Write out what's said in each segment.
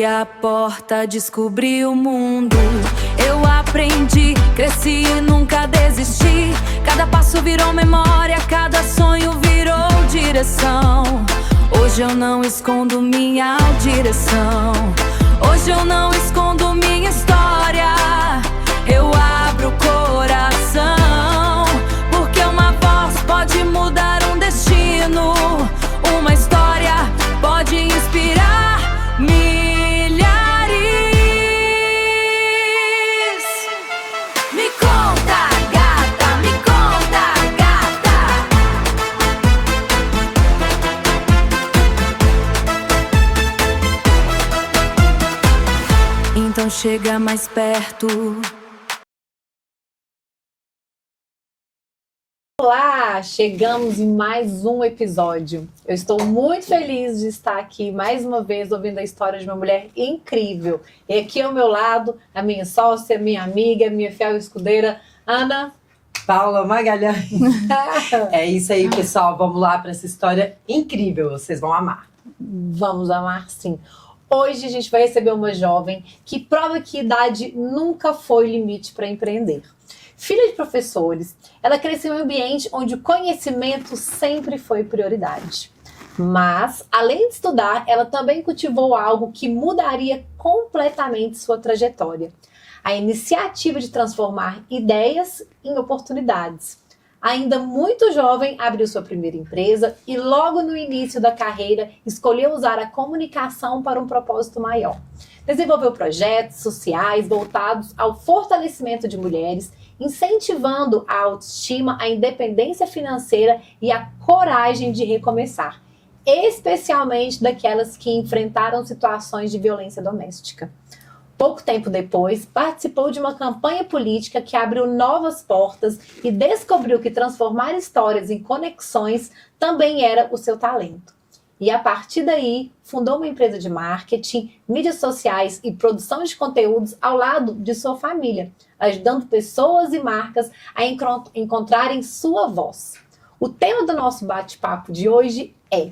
a porta, descobri o mundo. Eu aprendi, cresci e nunca desisti. Cada passo virou memória, cada sonho virou direção. Hoje eu não escondo minha direção. Hoje eu não escondo minha história. Eu abro o coração, porque uma voz pode mudar um destino. Uma história pode inspirar milhares. Me conta, gata, me conta, gata. Então chega mais perto. Olá, chegamos em mais um episódio. Eu estou muito feliz de estar aqui mais uma vez ouvindo a história de uma mulher incrível. E aqui ao meu lado, a minha sócia, minha amiga, minha fiel escudeira, Ana Paula Magalhães. É isso aí, pessoal. Vamos lá para essa história incrível. Vocês vão amar. Vamos amar, sim. Hoje a gente vai receber uma jovem que prova que idade nunca foi limite para empreender. Filha de professores, ela cresceu em um ambiente onde o conhecimento sempre foi prioridade. Mas, além de estudar, ela também cultivou algo que mudaria completamente sua trajetória. A iniciativa de transformar ideias em oportunidades. Ainda muito jovem, abriu sua primeira empresa e logo no início da carreira escolheu usar a comunicação para um propósito maior. Desenvolveu projetos sociais voltados ao fortalecimento de mulheres, incentivando a autoestima, a independência financeira e a coragem de recomeçar, especialmente daquelas que enfrentaram situações de violência doméstica. Pouco tempo depois, participou de uma campanha política que abriu novas portas e descobriu que transformar histórias em conexões também era o seu talento. E a partir daí, fundou uma empresa de marketing, mídias sociais e produção de conteúdos ao lado de sua família, ajudando pessoas e marcas a encontrarem sua voz. O tema do nosso bate-papo de hoje é: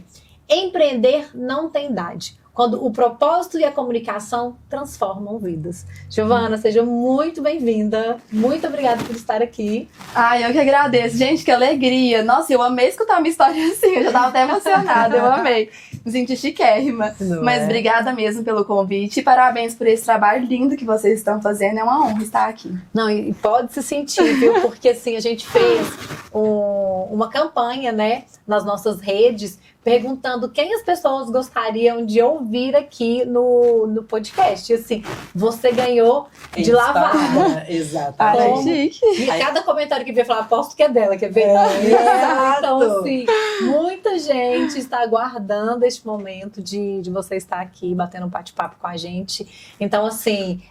empreender não tem idade, quando o propósito e a comunicação transformam vidas. Giovana, seja muito bem-vinda. Muito obrigada por estar aqui. Ai, eu que agradeço. Gente, que alegria. Nossa, eu amei escutar uma história assim. Eu já tava até emocionada, eu amei. Me senti chiquérrima. Mas obrigada mesmo pelo convite. E parabéns por esse trabalho lindo que vocês estão fazendo. É uma honra estar aqui. Não, e pode se sentir, viu? Porque assim, a gente fez uma campanha, né, nas nossas redes, perguntando quem as pessoas gostariam de ouvir aqui no podcast. E assim, você ganhou de lavada. Exatamente. E cada comentário que veio falar, aposto que é dela, quer ver? Então, assim, muita gente está aguardando este momento de você estar aqui batendo um bate-papo com a gente. Então, assim,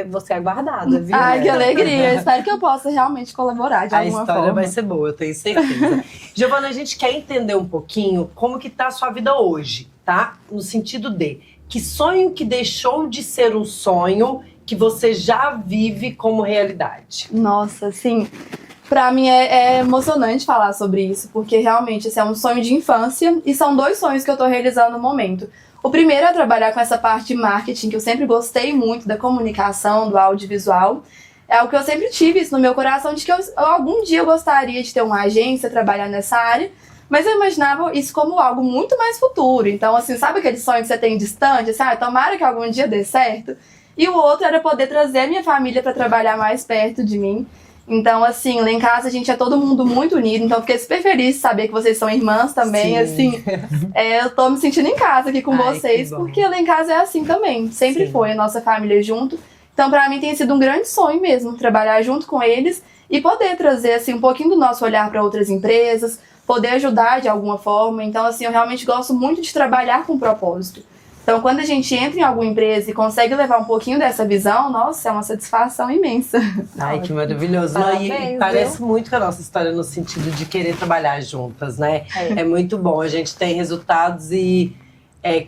você é aguardada, viu? Ai, que alegria. Espero que eu possa realmente colaborar de alguma forma. A história vai ser boa, eu tenho certeza. Giovana, a gente quer entender um pouquinho como que tá a sua vida hoje, tá? No sentido de que sonho que deixou de ser um sonho que você já vive como realidade. Nossa, assim, pra mim é emocionante falar sobre isso, porque realmente esse é um sonho de infância e são dois sonhos que eu tô realizando no momento. O primeiro é trabalhar com essa parte de marketing, que eu sempre gostei muito, da comunicação, do audiovisual. É algo que eu sempre tive isso no meu coração, de que algum dia eu gostaria de ter uma agência, trabalhar nessa área, mas eu imaginava isso como algo muito mais futuro. Então, assim, sabe aquele sonho que você tem distante? Sabe? Tomara que algum dia dê certo. E o outro era poder trazer a minha família para trabalhar mais perto de mim. Então, assim, lá em casa a gente é todo mundo muito unido, então eu fiquei super feliz de saber que vocês são irmãs também, assim. Eu tô me sentindo em casa aqui com vocês, porque lá em casa é assim também, sempre foi a nossa família junto. Então, pra mim tem sido um grande sonho mesmo, trabalhar junto com eles e poder trazer, assim, um pouquinho do nosso olhar para outras empresas, poder ajudar de alguma forma. Então, assim, eu realmente gosto muito de trabalhar com propósito. Então, quando a gente entra em alguma empresa e consegue levar um pouquinho dessa visão, nossa, é uma satisfação imensa. Ai, que maravilhoso. Parabéns, e parece muito com a nossa história no sentido de querer trabalhar juntas, né? É muito bom. A gente tem resultados e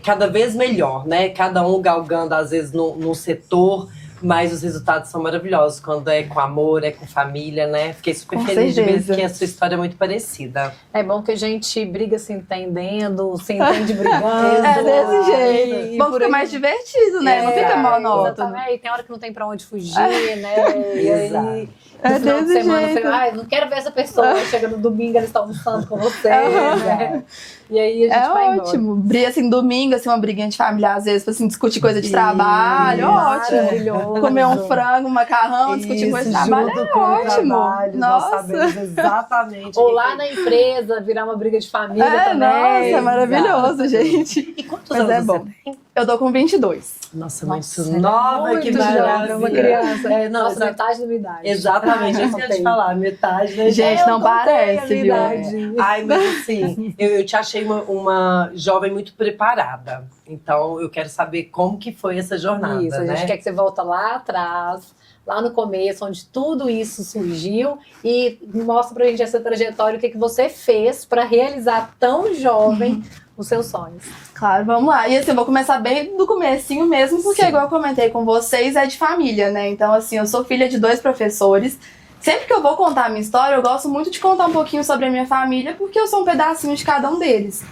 cada vez melhor, né? Cada um galgando, às vezes, num setor, Mas os resultados são maravilhosos quando é com amor, é com família, né? Fiquei super Com feliz de ver certeza. que a sua história é muito parecida. É bom que a gente briga se entendendo, se entende brigando. É desse e jeito. Bom, por fica aí. mais divertido, né? Não fica monótono. Exatamente. Tem hora que não tem pra onde fugir, né? E Exato. aí, É no final de desse semana, jeito. você ai, não quero ver essa pessoa. Aí chega no domingo, eles estão almoçando com você, né? E aí a gente vai embora. Ótimo. Briga, assim, domingo, assim, uma briguinha de família, às vezes, pra assim, discutir coisa de Isso. trabalho. Ótimo. Maravilhoso. Comer um frango, um macarrão, discutir coisa de trabalho. junto É com o ótimo. trabalho, nós Nossa. sabemos exatamente. Ou o que lá na empresa, virar uma briga de família É, também. nossa, é maravilhoso, gente. E quantos Mas anos é você bom. tem? Eu tô com 22. Nossa, Nossa, muito nova, muito que jovem, maravilha. uma criança. É, não, Nossa, metade da minha idade. exatamente, isso que eu ia te falar, metade, né? Gente, não contei parece, a minha viu? idade. Ai, mas assim, eu te achei uma jovem muito preparada. Então, eu quero saber como que foi essa jornada, Isso, a gente né? quer que você volta lá atrás, lá no começo, onde tudo isso surgiu, e mostra pra gente essa trajetória, o que você fez pra realizar tão jovem os seus sonhos. Claro, vamos lá. E assim, eu vou começar bem do comecinho mesmo, porque Sim. igual eu comentei com vocês, é de família, né? Então, assim, eu sou filha de 2 professores. Sempre que eu vou contar a minha história, eu gosto muito de contar um pouquinho sobre a minha família, porque eu sou um pedacinho de cada um deles.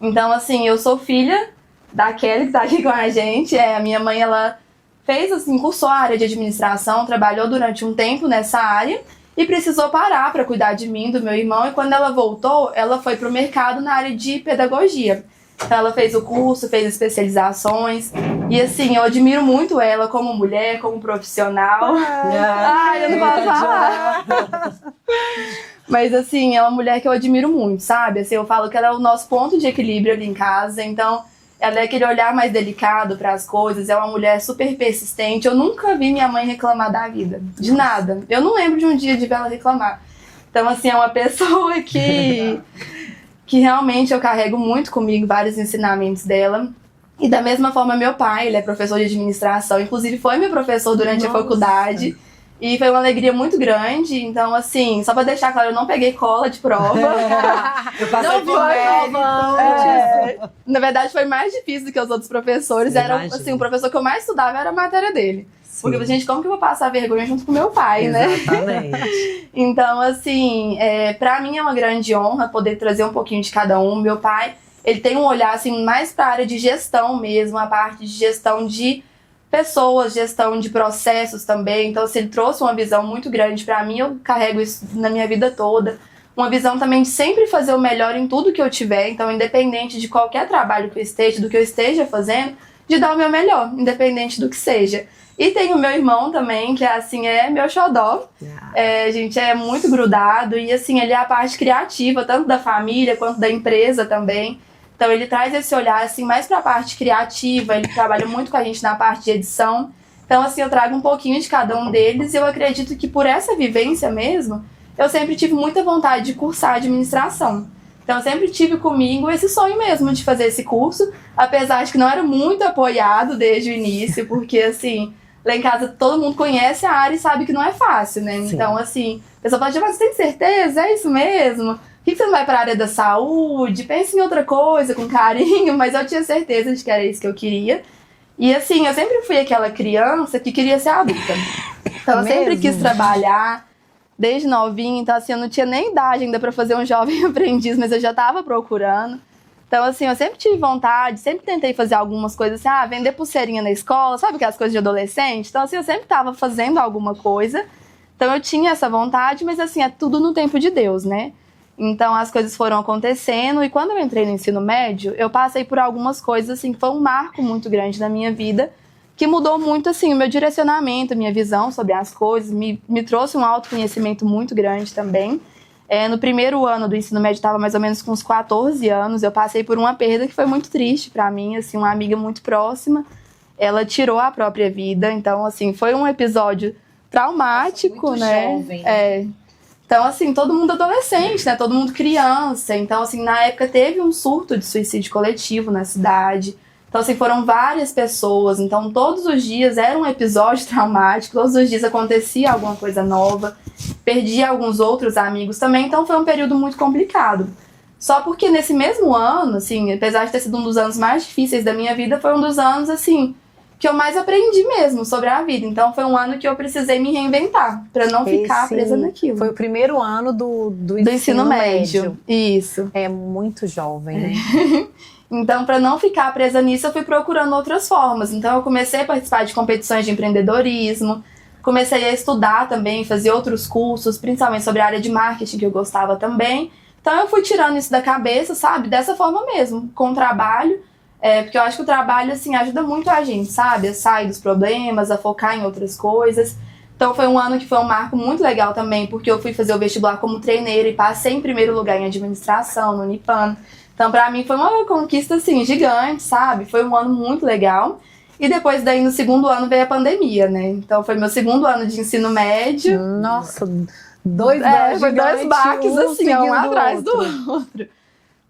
Então, assim, eu sou filha da Kelly, que tá aqui com a gente. A minha mãe, ela fez, assim, cursou a área de administração, trabalhou durante um tempo nessa área e precisou parar para cuidar de mim, do meu irmão. E quando ela voltou, ela foi pro mercado na área de pedagogia. Então, ela fez o curso, fez especializações. E, assim, eu admiro muito ela como mulher, como profissional. Ai, eu não posso falar. Mas, assim, é uma mulher que eu admiro muito, sabe? Assim, eu falo que ela é o nosso ponto de equilíbrio ali em casa. Então, ela é aquele olhar mais delicado para as coisas. É uma mulher super persistente. Eu nunca vi minha mãe reclamar da vida. De nada. Eu não lembro de um dia de ver ela reclamar. Então, assim, é uma pessoa que realmente eu carrego muito comigo, vários ensinamentos dela. E da mesma forma, meu pai, ele é professor de administração. Inclusive, foi meu professor durante a faculdade. E foi uma alegria muito grande. Então, assim, só pra deixar claro, eu não peguei cola de prova. Eu passei Não por foi mérito. prova. Na verdade, foi mais difícil do que os outros professores. Sim, Era, imagino. assim, o professor que eu mais estudava era a matéria dele. Porque, gente, como que eu vou passar vergonha junto com meu pai, né? Exatamente. Então, assim, pra mim é uma grande honra poder trazer um pouquinho de cada um. Meu pai, ele tem um olhar, assim, mais pra área de gestão mesmo, a parte de gestão de pessoas, gestão de processos também. Então, assim, ele trouxe uma visão muito grande pra mim, eu carrego isso na minha vida toda. Uma visão também de sempre fazer o melhor em tudo que eu tiver. Então, independente de qualquer trabalho que eu esteja, do que eu esteja fazendo, de dar o meu melhor, independente do que seja. E tem o meu irmão também, que assim, é meu xodó. A gente é muito grudado e assim, ele é a parte criativa, tanto da família quanto da empresa também. Então ele traz esse olhar assim, mais pra parte criativa, ele trabalha muito com a gente na parte de edição. Então assim, eu trago um pouquinho de cada um deles e eu acredito que por essa vivência mesmo, eu sempre tive muita vontade de cursar administração. Então eu sempre tive comigo esse sonho mesmo de fazer esse curso, apesar de que não era muito apoiado desde o início, porque assim, lá em casa todo mundo conhece a área e sabe que não é fácil, né? Sim. Então assim, a pessoa fala, mas você tem certeza? É isso mesmo? Por que você não vai para a área da saúde? Pensa em outra coisa, com carinho, mas eu tinha certeza de que era isso que eu queria. E assim, eu sempre fui aquela criança que queria ser adulta. Então eu sempre quis trabalhar, desde novinha, então assim, eu não tinha nem idade ainda para fazer um jovem aprendiz, mas eu já estava procurando. Então assim, eu sempre tive vontade, sempre tentei fazer algumas coisas assim, vender pulseirinha na escola, sabe aquelas coisas de adolescente? Então assim, eu sempre estava fazendo alguma coisa, então eu tinha essa vontade, mas assim, é tudo no tempo de Deus, né? Então as coisas foram acontecendo e quando eu entrei no ensino médio, eu passei por algumas coisas assim, que foi um marco muito grande na minha vida, que mudou muito assim o meu direcionamento, a minha visão sobre as coisas, me trouxe um autoconhecimento muito grande também. No primeiro ano do ensino médio, estava mais ou menos com uns 14 anos, eu passei por uma perda que foi muito triste para mim, assim, uma amiga muito próxima, ela tirou a própria vida, então assim, foi um episódio traumático, muito né? jovem, né? Então, assim, todo mundo adolescente, né? Todo mundo criança. Então, assim, na época teve um surto de suicídio coletivo na cidade. Então, assim, foram várias pessoas. Então, todos os dias era um episódio traumático. Todos os dias acontecia alguma coisa nova. Perdi alguns outros amigos também. Então, foi um período muito complicado. Só porque nesse mesmo ano, assim, apesar de ter sido um dos anos mais difíceis da minha vida, foi um dos anos, assim, que eu mais aprendi mesmo sobre a vida. Então foi um ano que eu precisei me reinventar, para não ficar presa naquilo. Foi o primeiro ano do ensino médio. Isso. É muito jovem, né? Então, para não ficar presa nisso, eu fui procurando outras formas. Então, eu comecei a participar de competições de empreendedorismo, comecei a estudar também, fazer outros cursos, principalmente sobre a área de marketing, que eu gostava também. Então, eu fui tirando isso da cabeça, sabe? Dessa forma mesmo, com o trabalho. Porque eu acho que o trabalho, assim, ajuda muito a gente, sabe? A sair dos problemas, a focar em outras coisas. Então, foi um ano que foi um marco muito legal também, porque eu fui fazer o vestibular como treineira e passei em primeiro lugar em administração, no Unipan. Então, pra mim, foi uma conquista, assim, gigante, sabe? Foi um ano muito legal. E depois daí, no segundo ano, veio a pandemia, né? Então, foi meu segundo ano de ensino médio. Nossa, dois baques foi dois baques, assim, um atrás do outro. outro.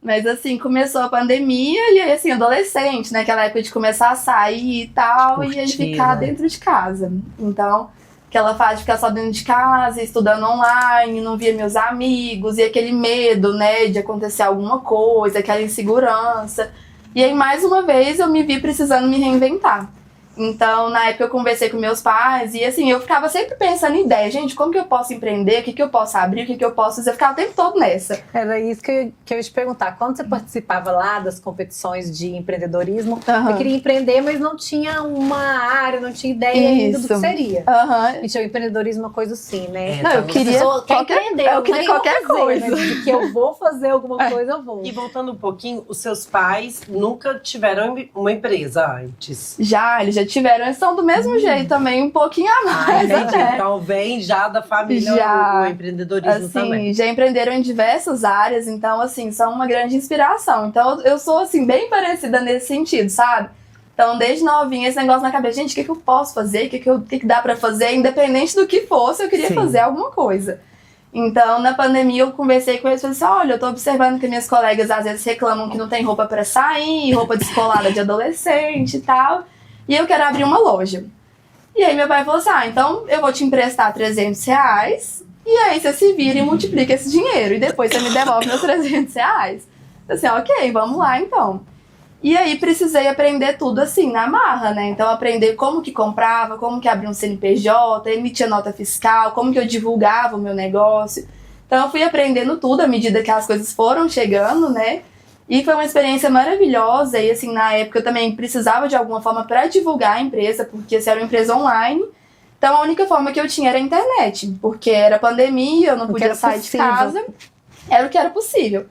Mas, assim, começou a pandemia e aí, assim, adolescente, né? Aquela época de começar a sair e tal, e aí ficar dentro de casa. Então, aquela fase de ficar só dentro de casa, estudando online, não via meus amigos, e aquele medo, né, de acontecer alguma coisa, aquela insegurança. E aí, mais uma vez, eu me vi precisando me reinventar. Então, na época, eu conversei com meus pais e, assim, eu ficava sempre pensando em ideia. Gente, como que eu posso empreender? O que que eu posso abrir? O que que eu posso fazer? Eu ficava o tempo todo nessa. Era isso que eu ia te perguntar. Quando você participava lá das competições de empreendedorismo, eu queria empreender, mas não tinha uma área, não tinha ideia ainda do que seria. Gente, o empreendedorismo é uma coisa assim, né? Não, eu queria empreender, eu queria qualquer coisa. Né? De que eu vou fazer alguma coisa, eu vou. E voltando um pouquinho, os seus pais nunca tiveram uma empresa antes? Já, eles já tiveram, eles são do mesmo jeito também, um pouquinho a mais. Então vem já da família o empreendedorismo assim, também. Já empreenderam em diversas áreas, então, assim, são uma grande inspiração. Então, eu sou, assim, bem parecida nesse sentido, sabe? Então, desde novinha, esse negócio na cabeça, gente, o que eu posso fazer? O que dá pra fazer? Independente do que fosse, eu queria fazer alguma coisa. Então, na pandemia, eu conversei com eles e falei assim, olha, eu tô observando que minhas colegas às vezes reclamam que não tem roupa pra sair, roupa descolada de adolescente e tal, e eu quero abrir uma loja. E aí meu pai falou assim, então eu vou te emprestar R$300, e aí você se vira e multiplica esse dinheiro, e depois você me devolve meus R$300. Assim, ok, vamos lá então. E aí precisei aprender tudo assim, na marra, né? Então aprender como que comprava, como que abria um CNPJ, emitia nota fiscal, como que eu divulgava o meu negócio. Então eu fui aprendendo tudo à medida que as coisas foram chegando, né? E foi uma experiência maravilhosa e assim, na época eu também precisava de alguma forma para divulgar a empresa, porque essa era uma empresa online. Então a única forma que eu tinha era a internet, porque era pandemia, eu não podia sair de casa. Era o que era possível.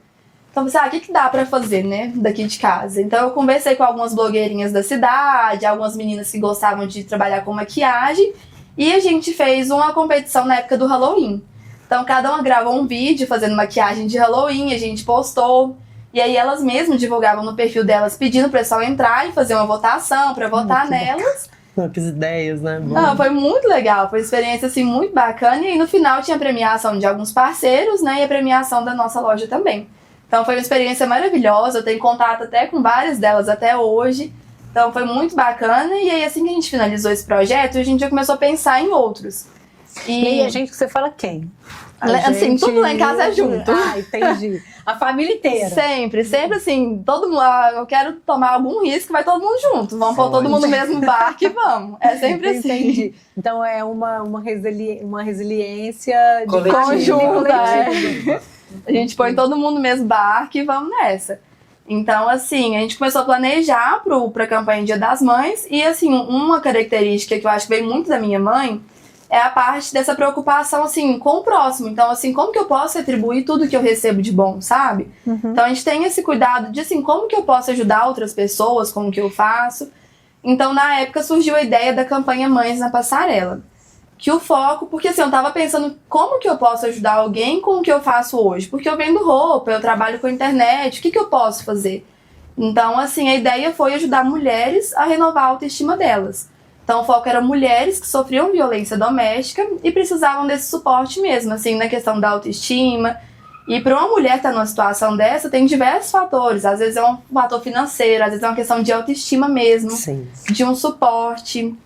Então, eu pensei, o que dá pra fazer, né, daqui de casa? Então, eu conversei com algumas blogueirinhas da cidade, algumas meninas que gostavam de trabalhar com maquiagem, e a gente fez uma competição na época do Halloween. Então, cada uma gravou um vídeo fazendo maquiagem de Halloween, a gente postou, e aí elas mesmas divulgavam no perfil delas, pedindo pro pessoal entrar e fazer uma votação pra votar nelas. Que ideias, né? Foi muito legal, foi uma experiência assim, muito bacana, e aí, no final tinha a premiação de alguns parceiros, né, e a premiação da nossa loja também. Então foi uma experiência maravilhosa, eu tenho contato até com várias delas até hoje. Então foi muito bacana, e aí assim que a gente finalizou esse projeto, a gente já começou a pensar em outros. E aí a gente, que você fala quem? Assim, tudo lá em casa é junto. Ah, entendi. A família inteira. Sempre assim, todo mundo, eu quero tomar algum risco, vai todo mundo junto. Vamos pôr todo mundo no mesmo barco e vamos. É sempre assim. Entendi. Então é uma resiliência conjunta. A gente põe todo mundo no mesmo barco e vamos nessa. Então, assim, a gente começou a planejar pra campanha Dia das Mães. E, assim, uma característica que eu acho que veio muito da minha mãe é a parte dessa preocupação, assim, com o próximo. Então, assim, como que eu posso retribuir tudo que eu recebo de bom, sabe? Então, a gente tem esse cuidado de, assim, como que eu posso ajudar outras pessoas, como que eu faço. Então, na época, surgiu a ideia da campanha Mães na Passarela. Que o foco, porque assim, eu tava pensando como que eu posso ajudar alguém com o que eu faço hoje. Porque eu vendo roupa, eu trabalho com a internet, o que eu posso fazer? Então, assim, a ideia foi ajudar mulheres a renovar a autoestima delas. Então, o foco era mulheres que sofriam violência doméstica e precisavam desse suporte mesmo, assim, na questão da autoestima. E para uma mulher estar numa situação dessa, tem diversos fatores. Às vezes é um fator financeiro, às vezes é uma questão de autoestima mesmo, de um suporte.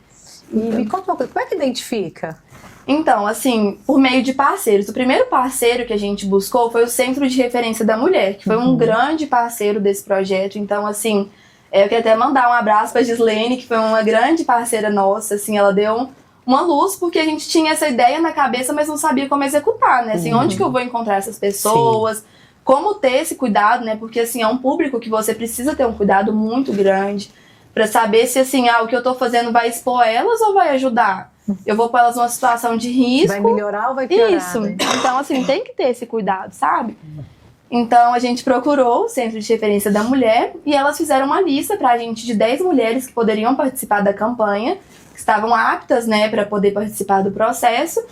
E me conta uma coisa, como é que identifica? Então, assim, por meio de parceiros. O primeiro parceiro que a gente buscou foi o Centro de Referência da Mulher, que foi um grande parceiro desse projeto. Então, assim, Eu queria até mandar um abraço pra Gislene, que foi uma grande parceira nossa, assim, ela deu uma luz, porque a gente tinha essa ideia na cabeça, mas não sabia como executar, né? Assim, onde que eu vou encontrar essas pessoas? Sim. Como ter esse cuidado, né? Porque, assim, é um público que você precisa ter um cuidado muito grande pra saber se, assim, o que eu tô fazendo vai expor elas ou vai ajudar? Eu vou pôr elas numa situação de risco. Vai melhorar ou vai piorar? Isso. Né? Então, assim, tem que ter esse cuidado, sabe? Então, a gente procurou o Centro de Referência da Mulher e elas fizeram uma lista pra gente de 10 mulheres que poderiam participar da campanha, que estavam aptas, né, pra poder participar do processo.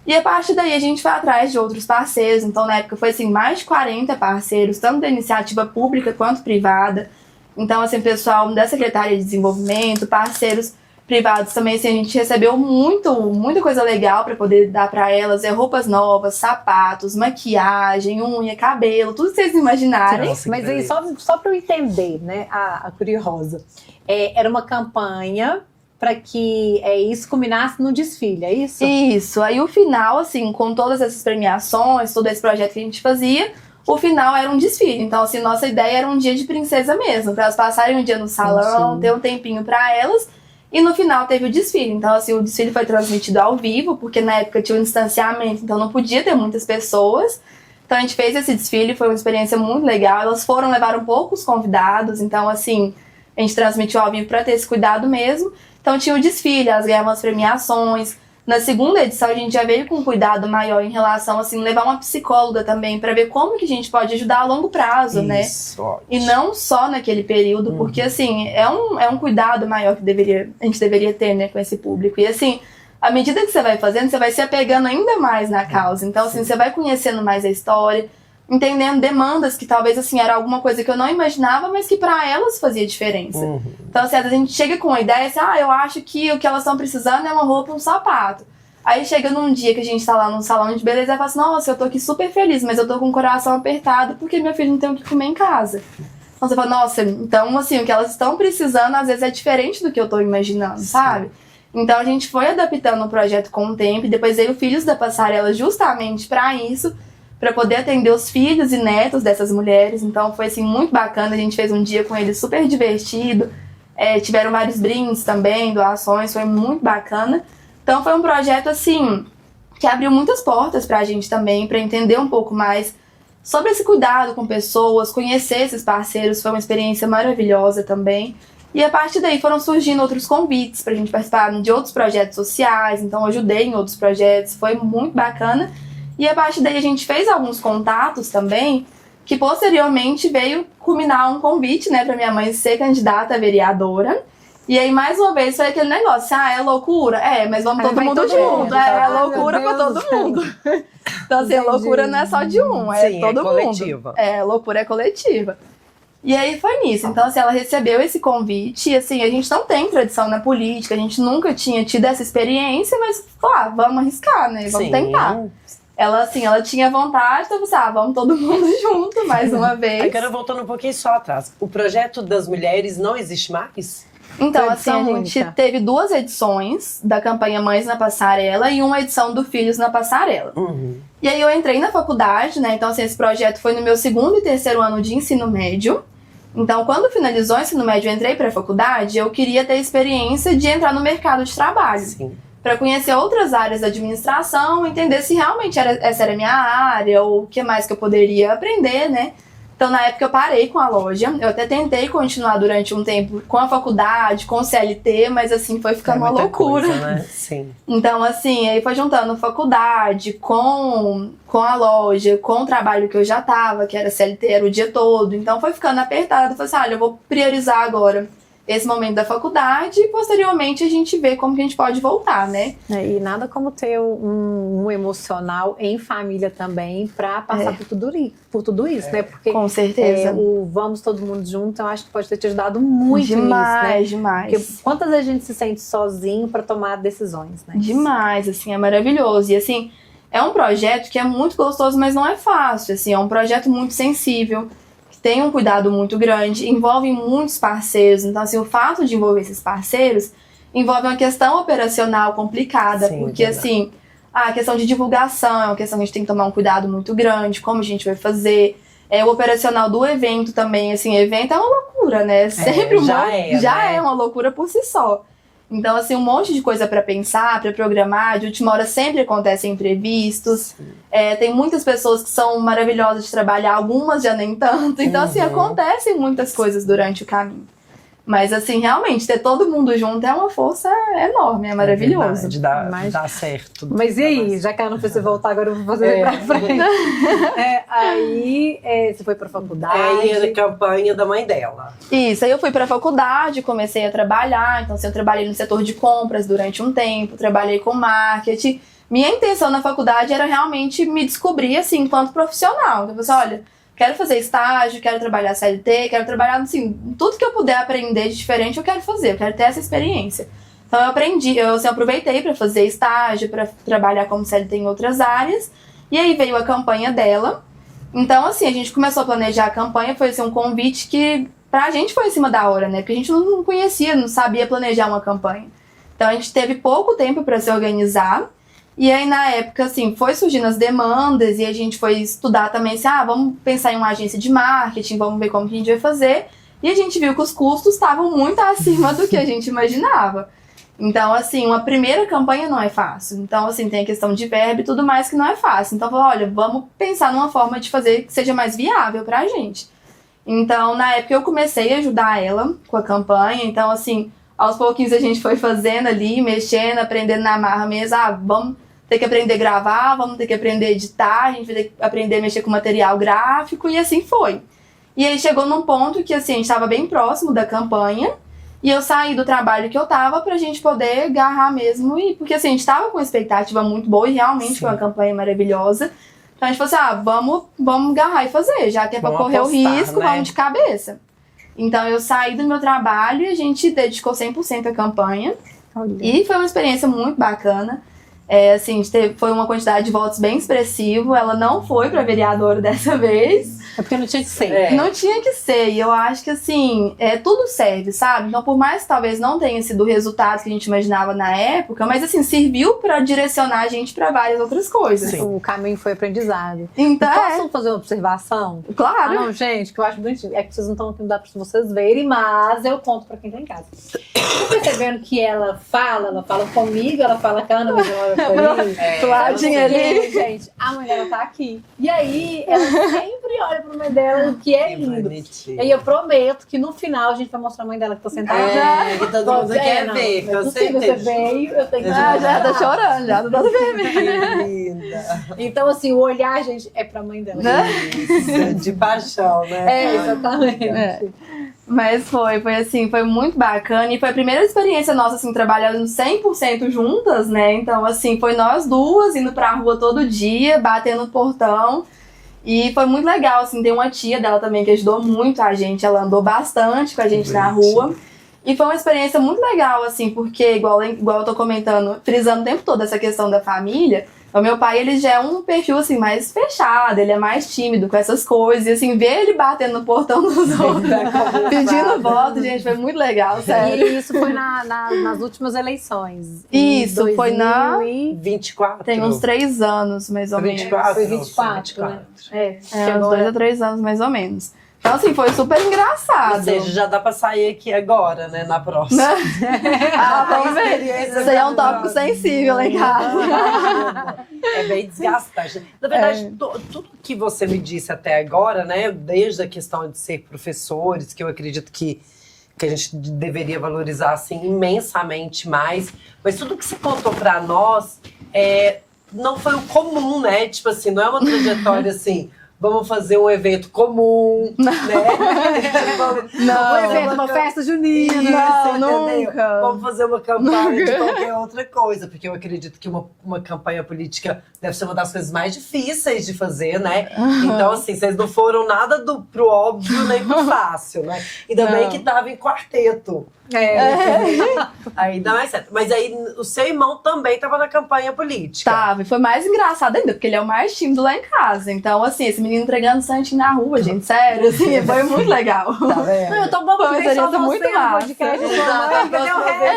E a partir daí a gente foi atrás de outros parceiros. Então, na época, foi, assim, mais de 40 parceiros, tanto da iniciativa pública quanto privada. Então, assim, pessoal da Secretaria de Desenvolvimento, parceiros privados também, assim, a gente recebeu muita coisa legal para poder dar para elas, roupas novas, sapatos, maquiagem, unha, cabelo, tudo que vocês imaginarem. Nossa, mas aí, só para eu entender, né, a curiosa, era uma campanha para que isso culminasse no desfile, é isso? Isso, aí o final, assim, com todas essas premiações, todo esse projeto que a gente fazia, o final era um desfile. Então, assim, nossa ideia era um dia de princesa mesmo, para elas passarem um dia no salão, ter um tempinho para elas. E no final teve o desfile. Então, assim, o desfile foi transmitido ao vivo, porque na época tinha um distanciamento, então não podia ter muitas pessoas. Então a gente fez esse desfile, foi uma experiência muito legal. Elas levaram poucos convidados, então, assim, a gente transmitiu ao vivo para ter esse cuidado mesmo. Então tinha o desfile, elas ganhavam as premiações. Na segunda edição a gente já veio com um cuidado maior em relação, assim, levar uma psicóloga também para ver como que a gente pode ajudar a longo prazo, né? E não só naquele período, porque, assim, é um cuidado maior que a gente deveria ter, né, com esse público. E, assim, à medida que você vai fazendo, você vai se apegando ainda mais na causa. Então, assim, você vai conhecendo mais a história, entendendo demandas que talvez, assim, era alguma coisa que eu não imaginava, mas que para elas fazia diferença. Então, assim, às vezes a gente chega com uma ideia, assim, eu acho que o que elas estão precisando é uma roupa, um sapato. Aí chega num dia que a gente tá lá num salão de beleza e fala assim, nossa, eu tô aqui super feliz, mas eu tô com o coração apertado porque meu filho não tem o que comer em casa. Então você fala, nossa, então, assim, o que elas estão precisando às vezes é diferente do que eu tô imaginando, sabe? Então a gente foi adaptando o projeto com o tempo e depois veio o Filhos da Passarela justamente para isso, para poder atender os filhos e netos dessas mulheres. Então foi, assim, muito bacana. A gente fez um dia com eles super divertido. Tiveram vários brindes também, doações, foi muito bacana. Então foi um projeto, assim, que abriu muitas portas pra gente também, para entender um pouco mais sobre esse cuidado com pessoas, conhecer esses parceiros. Foi uma experiência maravilhosa também. E a partir daí foram surgindo outros convites pra gente participar de outros projetos sociais. Então eu ajudei em outros projetos, foi muito bacana. E a partir daí a gente fez alguns contatos também, que posteriormente veio culminar um convite, né, pra minha mãe ser candidata a vereadora. E aí, mais uma vez, foi aquele negócio, é loucura? Mas vamos todo mundo junto. É loucura pra todo mundo. Então, assim, a loucura não é só de um, é todo mundo. Loucura é coletiva. E aí foi nisso. Então, assim, ela recebeu esse convite. E, assim, a gente não tem tradição na política, a gente nunca tinha tido essa experiência, mas, vamos arriscar, né? Vamos tentar. Ela, assim, ela tinha vontade, então você, vamos todo mundo junto mais uma vez. Agora, voltando um pouquinho só atrás. O projeto das mulheres não existe mais? Então, assim, a gente teve 2 edições da campanha Mães na Passarela e uma edição do Filhos na Passarela. E aí eu entrei na faculdade, né? Então, assim, esse projeto foi no meu 2º e 3º ano de ensino médio. Então, quando finalizou o ensino médio e entrei para a faculdade, eu queria ter experiência de entrar no mercado de trabalho. Para conhecer outras áreas da administração, entender se realmente essa era a minha área ou o que mais que eu poderia aprender, né? Então, na época, eu parei com a loja. Eu até tentei continuar durante um tempo com a faculdade, com o CLT, mas, assim, foi ficando uma loucura. Coisa, né? Sim. Então, assim, aí foi juntando faculdade com a loja, com o trabalho que eu já tava, que era CLT, era o dia todo. Então, foi ficando apertado. Eu falei assim, eu vou priorizar agora esse momento da faculdade e posteriormente a gente vê como que a gente pode voltar, né? E nada como ter um emocional em família também para passar por tudo isso, né? Porque com certeza. O vamos todo mundo junto, eu acho que pode ter te ajudado muito demais, nisso, né? Demais. Porque quantas vezes a gente se sente sozinho para tomar decisões, né? Demais, assim, é maravilhoso. E, assim, é um projeto que é muito gostoso, mas não é fácil, assim, é um projeto muito sensível, tem um cuidado muito grande, envolve muitos parceiros. Então, assim, o fato de envolver esses parceiros envolve uma questão operacional complicada, porque, assim, a questão de divulgação é uma questão que a gente tem que tomar um cuidado muito grande, como a gente vai fazer, O operacional do evento também, assim, evento é uma loucura, né? Sempre já é uma loucura por si só. Então, assim, um monte de coisa para pensar, para programar. De última hora sempre acontecem imprevistos. Tem muitas pessoas que são maravilhosas de trabalhar, algumas já nem tanto. Então, assim, acontecem muitas coisas durante o caminho. Mas, assim, realmente, ter todo mundo junto é uma força enorme, é maravilhoso. Dá certo. Mas e aí, já que ela não precisa voltar, agora eu vou fazer pra frente. Aí, você foi pra faculdade? Aí era a campanha da mãe dela. Isso, aí eu fui pra faculdade, comecei a trabalhar. Então, assim, eu trabalhei no setor de compras durante um tempo, trabalhei com marketing. Minha intenção na faculdade era realmente me descobrir, assim, enquanto profissional. Então, eu falei, olha, quero fazer estágio, quero trabalhar CLT, quero trabalhar, assim, tudo que eu puder aprender de diferente eu quero fazer, eu quero ter essa experiência. Então eu aprendi, eu assim, aproveitei para fazer estágio, para trabalhar como CLT em outras áreas, e aí veio a campanha dela. Então, assim, a gente começou a planejar a campanha, foi assim, um convite que pra gente foi em cima da hora, né? Porque a gente não conhecia, não sabia planejar uma campanha. Então a gente teve pouco tempo para se organizar. E aí, na época, assim, foi surgindo as demandas e a gente foi estudar também, assim, vamos pensar em uma agência de marketing, vamos ver como que a gente vai fazer. E a gente viu que os custos estavam muito acima do que a gente imaginava. Então, assim, uma primeira campanha não é fácil. Então, assim, tem a questão de verba e tudo mais que não é fácil. Então, olha, vamos pensar numa forma de fazer que seja mais viável pra gente. Então, na época, eu comecei a ajudar ela com a campanha. Então, assim, aos pouquinhos a gente foi fazendo ali, mexendo, aprendendo na marra mesmo. Vamos ter que aprender a gravar, vamos ter que aprender a editar, a gente vai ter que aprender a mexer com material gráfico, e assim foi. E aí chegou num ponto que, assim, a gente estava bem próximo da campanha, e eu saí do trabalho que eu tava pra gente poder agarrar mesmo, porque, assim, a gente tava com uma expectativa muito boa, e realmente foi uma campanha maravilhosa. Então a gente falou assim, vamos agarrar e fazer, já que é pra correr o risco, né? Vamos de cabeça. Então eu saí do meu trabalho e a gente dedicou 100% à campanha. E foi uma experiência muito bacana. Assim, foi uma quantidade de votos bem expressivo. Ela não foi pra vereadora dessa vez. É porque não tinha que ser. Não tinha que ser. E eu acho que, assim, tudo serve, sabe? Então, por mais que talvez não tenha sido o resultado que a gente imaginava na época, mas, assim, serviu pra direcionar a gente pra várias outras coisas. Sim. O caminho foi aprendizado. Então, posso fazer uma observação? Claro. Não, gente, que eu acho bonitinho. É que vocês não estão aqui, não dá pra vocês verem, mas eu conto pra quem tá em casa. Tô percebendo que ela fala comigo, ela fala com a Ana, mas ela Fladinha ali. Gente, a mãe dela tá aqui. E aí, ela sempre olha pra mãe dela, o que é lindo. Bonitinho. E eu prometo que no final a gente vai mostrar a mãe dela que tá sentada. Que todo mundo quer ver, com certeza. Você veio, eu tenho que já tá chorando, já tá toda vermelha. Que linda. Então, assim, o olhar, gente, é pra mãe dela. Isso, de paixão, né? Exatamente. Mas foi assim, foi muito bacana. E foi a primeira experiência nossa, assim, trabalhando 100% juntas, né? Então, assim, foi nós duas indo pra rua todo dia, batendo no portão. E foi muito legal, assim, tem uma tia dela também que ajudou muito a gente. Ela andou bastante com a gente na rua. E foi uma experiência muito legal, assim, porque, igual eu tô comentando, frisando o tempo todo essa questão da família, o meu pai, ele já é um perfil, assim, mais fechado, ele é mais tímido com essas coisas, e, assim, ver ele batendo no portão dos outros, pedindo voto, gente, foi muito legal, sério. E isso foi nas últimas eleições. Isso, foi na... 24. Tem uns 3 anos, mais ou menos. 24. Foi 24, né? Uns 2 a 3 anos, mais ou menos. Então, assim, foi super engraçado. Ou seja, já dá pra sair aqui agora, né? Na próxima. Vamos ver. Isso aí é um tópico sensível lá em casa. É bem desgastante. Na verdade, tudo que você me disse até agora, né? Desde a questão de ser professores, que eu acredito que a gente deveria valorizar, assim, imensamente mais. Mas tudo que você contou pra nós não foi o comum, né? Tipo assim, não é uma trajetória assim... Vamos fazer um evento comum, né? Um evento, uma festa junina. Não, nunca. Vamos fazer uma campanha de qualquer outra coisa. Porque eu acredito que uma campanha política deve ser uma das coisas mais difíceis de fazer, né? Então, assim, vocês não foram nada pro óbvio nem pro fácil, né? Ainda bem que tava em quarteto. Aí dá mais certo. Mas aí o seu irmão também tava na campanha política. Tava, e foi mais engraçado ainda, porque ele é o mais tímido lá em casa. Então, assim, esse menino entregando santinho na rua, gente, sério, assim, foi muito legal. Tá vendo? Não, eu tô boba, Foi uma porque só experiência muito você no massa. podcast.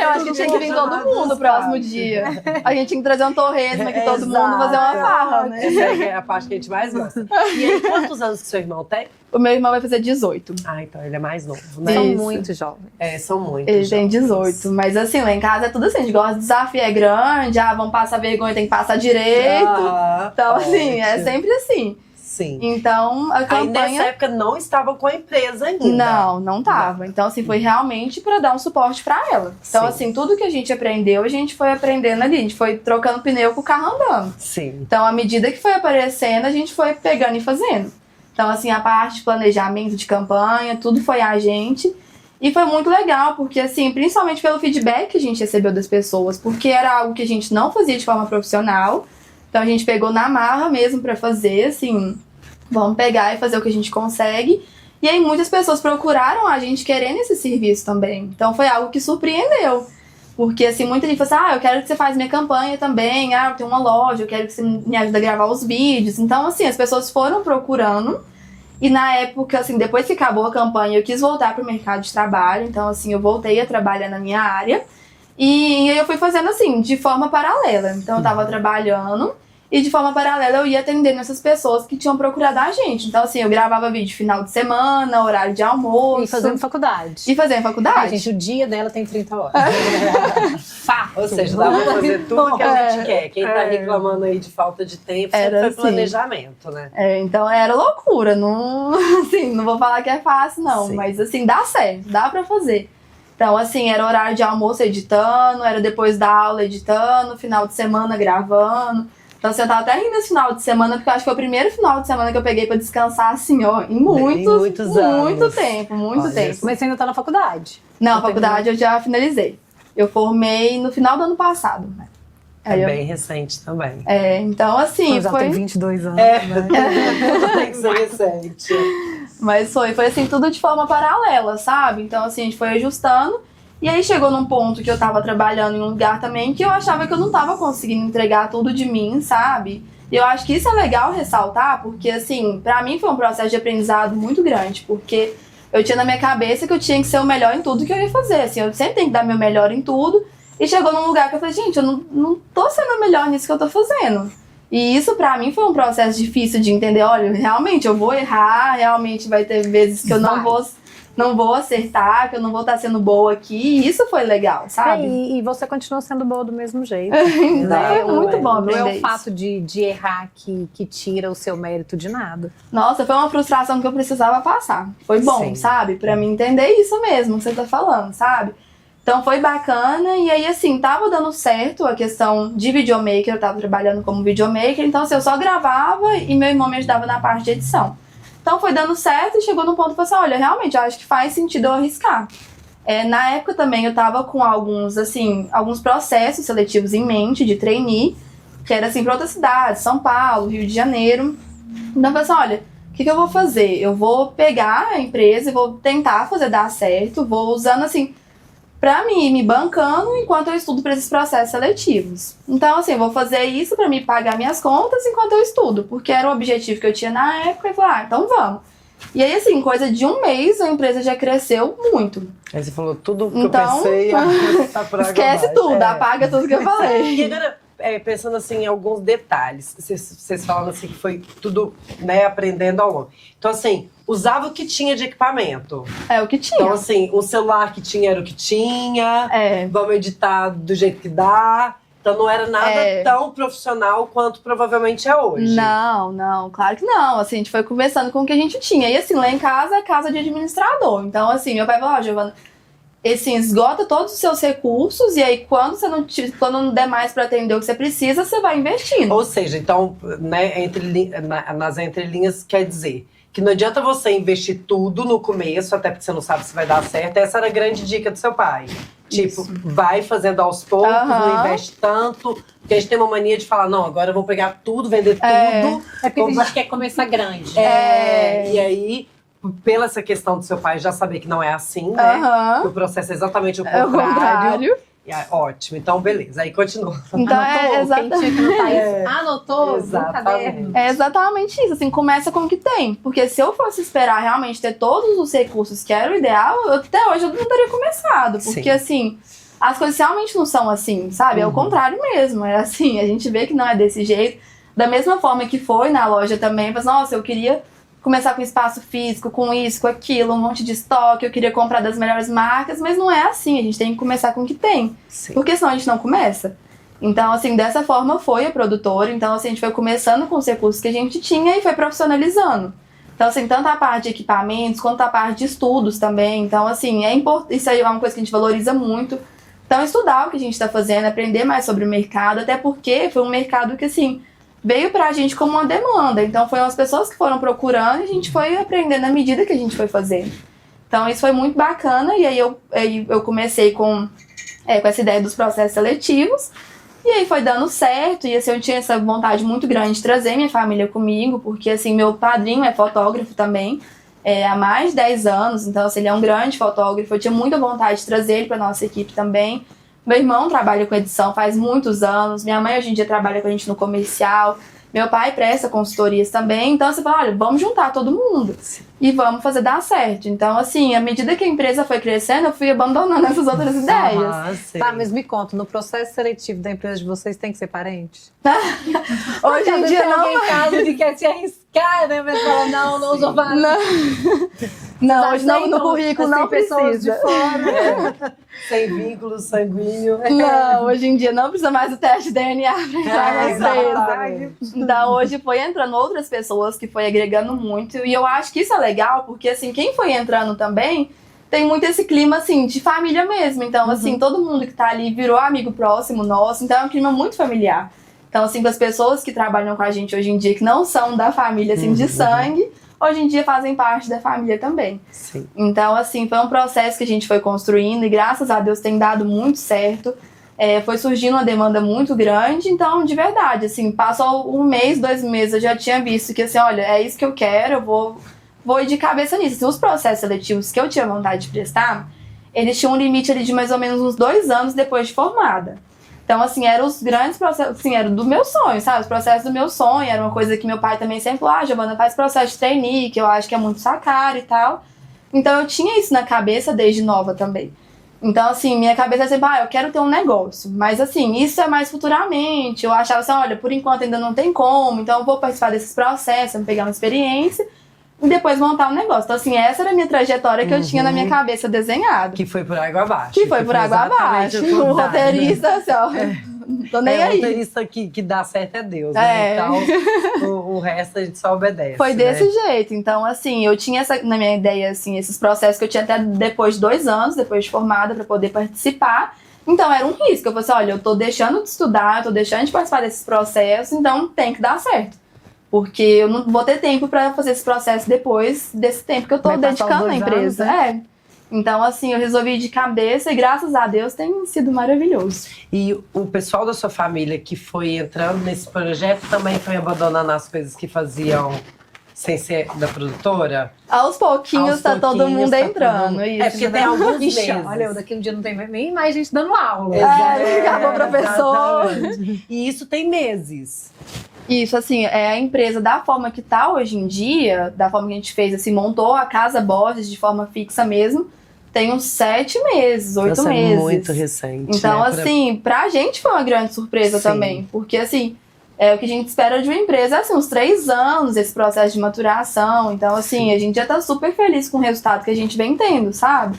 Eu acho que tinha que vir todo mundo no próximo dia. A gente tinha que trazer um torresmo aqui, todo mundo, fazer uma farra, né? Essa é a parte que a gente mais gosta. E aí, quantos anos que seu irmão tem? O meu irmão vai fazer 18. Ah, então ele é mais novo, né? São Isso. muito jovens. É, são muitos. Ele tem jovens. 18. Mas assim, lá em casa é tudo assim, a gente gosta de desafio, é grande, vamos passar vergonha, tem que passar direito. Ah, Então, assim, é ótimo. sempre assim. Sim. Então, a Aí campanha... nessa época não estava com a empresa ainda. Não tava. Então, assim, foi realmente pra dar um suporte pra ela. Então, Sim. assim, tudo que a gente aprendeu, a gente foi aprendendo ali. A gente foi trocando pneu com o carro andando. Sim. Então, à medida que foi aparecendo, a gente foi pegando e fazendo. Então, assim, a parte de planejamento de campanha, tudo foi a gente. E foi muito legal, porque, assim, principalmente pelo feedback que a gente recebeu das pessoas, porque era algo que a gente não fazia de forma profissional. Então, a gente pegou na marra mesmo pra fazer, assim, vamos pegar e fazer o que a gente consegue. E aí, muitas pessoas procuraram a gente querendo esse serviço também. Então, foi algo que surpreendeu. Porque, assim, muita gente falou assim, eu quero que você faça minha campanha também, eu tenho uma loja, eu quero que você me ajude a gravar os vídeos. Então, assim, as pessoas foram procurando. E na época, assim, depois que acabou a campanha, eu quis voltar pro mercado de trabalho. Então, assim, eu voltei a trabalhar na minha área. E aí eu fui fazendo, assim, de forma paralela. Então, eu tava trabalhando e de forma paralela eu ia atendendo essas pessoas que tinham procurado a gente. Então, assim, eu gravava vídeo final de semana, horário de almoço. E fazendo faculdade. E fazendo faculdade. Ai, gente, o dia dela tem 30 horas. Fato. Ou seja, dá pra fazer tudo que a gente quer. Quem tá reclamando aí de falta de tempo, sempre Era foi assim. planejamento, né? Então era loucura, não, assim, não vou falar que é fácil não, Sim. mas assim, dá certo, dá pra fazer. Então assim, era horário de almoço editando, era depois da aula editando, final de semana gravando. Então assim, eu tava até rindo esse final de semana, porque eu acho que foi o primeiro final de semana que eu peguei pra descansar assim, ó, em muitos anos. muito tempo, muito Olha, tempo. Mas você ainda tá na faculdade. Não, a faculdade eu já finalizei. Eu formei no final do ano passado, né? Aí É eu- bem recente também. então assim, Já foi... tem 22 anos. Tem que ser recente. Mas foi assim, tudo de forma paralela, sabe? Então, assim, a gente foi ajustando. E aí chegou num ponto que eu tava trabalhando em um lugar também que eu achava que eu não tava conseguindo entregar tudo de mim, sabe? E eu acho que isso é legal ressaltar, porque, assim, pra mim foi um processo de aprendizado muito grande, porque eu tinha na minha cabeça que eu tinha que ser o melhor em tudo que eu ia fazer, assim, eu sempre tenho que dar meu melhor em tudo. E chegou num lugar que eu falei, gente, eu não tô sendo o melhor nisso que eu tô fazendo. E isso pra mim foi um processo difícil de entender, olha, realmente eu vou errar, realmente vai ter vezes que eu não vou acertar, que eu não vou estar sendo boa aqui. E isso foi legal, sabe? E você continua sendo boa do mesmo jeito. Então é muito bom Não é aprender o isso. fato de errar que tira o seu mérito de nada. Nossa, foi uma frustração que eu precisava passar. Foi bom, Sim. sabe? Pra mim entender isso mesmo que você tá falando, sabe? Então foi bacana e aí assim, tava dando certo a questão de videomaker, eu tava trabalhando como videomaker, então assim, eu só gravava e meu irmão me ajudava na parte de edição. Então foi dando certo e chegou num ponto que eu falei assim, olha, realmente, eu acho que faz sentido eu arriscar. Na época também eu tava com alguns processos seletivos em mente de trainee, que era assim pra outras cidades, São Paulo, Rio de Janeiro. Então eu falei assim, olha, o que eu vou fazer? Eu vou pegar a empresa e vou tentar fazer dar certo, vou usando assim, pra mim ir me bancando enquanto eu estudo pra esses processos seletivos. Então assim, eu vou fazer isso pra me pagar minhas contas enquanto eu estudo, porque era o objetivo que eu tinha na época, e eu falei, então vamos. E aí assim, coisa de um mês a empresa já cresceu muito. Aí você falou tudo que Então, eu pensei, tá por água Esquece abaixo. tudo, apaga tudo que eu falei. E agora, pensando assim em alguns detalhes, vocês falam assim que foi tudo, né, aprendendo ao longo. Então assim, usava o que tinha de equipamento. É o que tinha. Então assim, o celular que tinha era o que tinha, vamos editar do jeito que dá. Então não era nada tão profissional quanto provavelmente é hoje. Não, claro que não. Assim, a gente foi conversando com o que a gente tinha. E assim, lá em casa é casa de administrador. Então assim, meu pai falou, Giovana, assim, esgota todos os seus recursos e aí quando não der mais pra atender o que você precisa, você vai investindo. Ou seja, então, né, nas entrelinhas quer dizer que não adianta você investir tudo no começo, até porque você não sabe se vai dar certo. Essa era a grande dica do seu pai. Tipo, vai fazendo aos poucos, não investe tanto. Porque a gente tem uma mania de falar, não, agora eu vou pegar tudo, vender tudo. É porque a gente quer começar grande. E aí, pela essa questão do seu pai já saber que não é assim, né? Que o processo é exatamente o É o contrário. contrário. E aí, ótimo, então beleza, aí continua. Então Quem tinha que anotar isso, anotou no Exatamente. caderno. é exatamente isso, assim, começa com o que tem. Porque se eu fosse esperar realmente ter todos os recursos que era o ideal, até hoje eu não teria começado. Porque, Sim. assim, as coisas realmente não são assim, sabe? É o contrário mesmo. É assim, a gente vê que não é desse jeito. Da mesma forma que foi na loja também, mas, nossa, eu queria começar com espaço físico, com isso, com aquilo, um monte de estoque, eu queria comprar das melhores marcas, mas não é assim, a gente tem que começar com o que tem. Sim. Porque senão a gente não começa. Então, assim, dessa forma foi a produtora. Então, assim, a gente foi começando com os recursos que a gente tinha e foi profissionalizando. Então, assim, tanto a parte de equipamentos quanto a parte de estudos também. Então, assim, isso aí é uma coisa que a gente valoriza muito. Então, estudar o que a gente está fazendo, aprender mais sobre o mercado, até porque foi um mercado que, assim, veio pra gente como uma demanda. Então, foram as pessoas que foram procurando e a gente foi aprendendo à medida que a gente foi fazendo. Então, isso foi muito bacana. E aí eu comecei com essa ideia dos processos seletivos. E aí foi dando certo. E assim, eu tinha essa vontade muito grande de trazer minha família comigo, porque assim, meu padrinho é fotógrafo também, há mais de 10 anos. Então, assim, ele é um grande fotógrafo. Eu tinha muita vontade de trazer ele pra nossa equipe também. Meu irmão trabalha com edição faz muitos anos. Minha mãe hoje em dia trabalha com a gente no comercial. Meu pai presta consultorias também. Então, você fala, olha, vamos juntar todo mundo. E vamos fazer dar certo. Então, assim, à medida que a empresa foi crescendo, eu fui abandonando essas outras ideias. Sim. Tá, mas me conta, no processo seletivo da empresa de vocês tem que ser parente? Hoje em dia não. Alguém em casa que quer se arriscar, né? Mas fala, não usou vários. Não, hoje não, no currículo não pessoas de precisa. fora. Sem vínculo sanguíneo. Não, hoje em dia não precisa mais do teste de DNA pra entrar na empresa. Exatamente. Então hoje foi entrando outras pessoas que foi agregando muito. E eu acho que isso é legal, porque assim, quem foi entrando também tem muito esse clima assim, de família mesmo. Então, assim, todo mundo que tá ali virou amigo próximo nosso. Então é um clima muito familiar. Então, assim, com as pessoas que trabalham com a gente hoje em dia, que não são da família, assim, de sangue, hoje em dia fazem parte da família também. Sim. Então, assim, foi um processo que a gente foi construindo e graças a Deus tem dado muito certo. Foi surgindo uma demanda muito grande, então, de verdade, assim, passou 1 mês, 2 meses, eu já tinha visto que, assim, olha, é isso que eu quero, eu vou ir de cabeça nisso. Assim, os processos seletivos que eu tinha vontade de prestar, eles tinham um limite ali de mais ou menos uns 2 anos depois de formada. Então, assim, eram os grandes processos, assim, era do meu sonho, sabe? Os processos do meu sonho, era uma coisa que meu pai também sempre falou, Giovana, faz processo de trainee, que eu acho que é muito sacaro e tal. Então, eu tinha isso na cabeça desde nova também. Então, assim, minha cabeça é sempre, eu quero ter um negócio. Mas, assim, isso é mais futuramente. Eu achava assim, olha, por enquanto ainda não tem como, então eu vou participar desses processos, vou pegar uma experiência e depois montar um negócio. Então, assim, essa era a minha trajetória que eu tinha na minha cabeça desenhada. Que foi por água abaixo. Que foi por água exatamente abaixo. o O contrário, roteirista, assim, ó, não tô nem O aí. roteirista que dá certo é Deus, né? Então, o resto a gente só obedece. Foi né? desse jeito. Então, assim, eu tinha na minha ideia, assim, esses processos que eu tinha até depois de 2 anos, depois de formada, pra poder participar. Então, era um risco. Eu falei assim, olha, eu tô deixando de estudar, eu tô deixando de participar desses processos, então tem que dar certo. Porque eu não vou ter tempo pra fazer esse processo depois desse tempo que eu tô Vai passar os dedicando 2 à empresa. anos, né? Então, assim, eu resolvi ir de cabeça e graças a Deus tem sido maravilhoso. E o pessoal da sua família que foi entrando nesse projeto também foi abandonando as coisas que faziam sem ser da produtora? Aos pouquinhos Aos tá todo pouquinhos mundo tá entrando. todo- Isso, É porque né? tem alguns Ixi, meses. olha, daqui um dia não tem nem mais gente dando aula. acabou o professor. Exatamente. E isso tem meses. Isso, assim, a empresa, da forma que tá hoje em dia, da forma que a gente fez, assim, montou a Casa Borges de forma fixa mesmo, tem uns 7 meses, 8 Nossa, meses. é muito recente. Então, né? assim, pra gente foi uma grande surpresa Sim. também. Porque, assim, o que a gente espera de uma empresa é, assim, uns 3 anos esse processo de maturação. Então, assim, a gente já tá super feliz com o resultado que a gente vem tendo, sabe?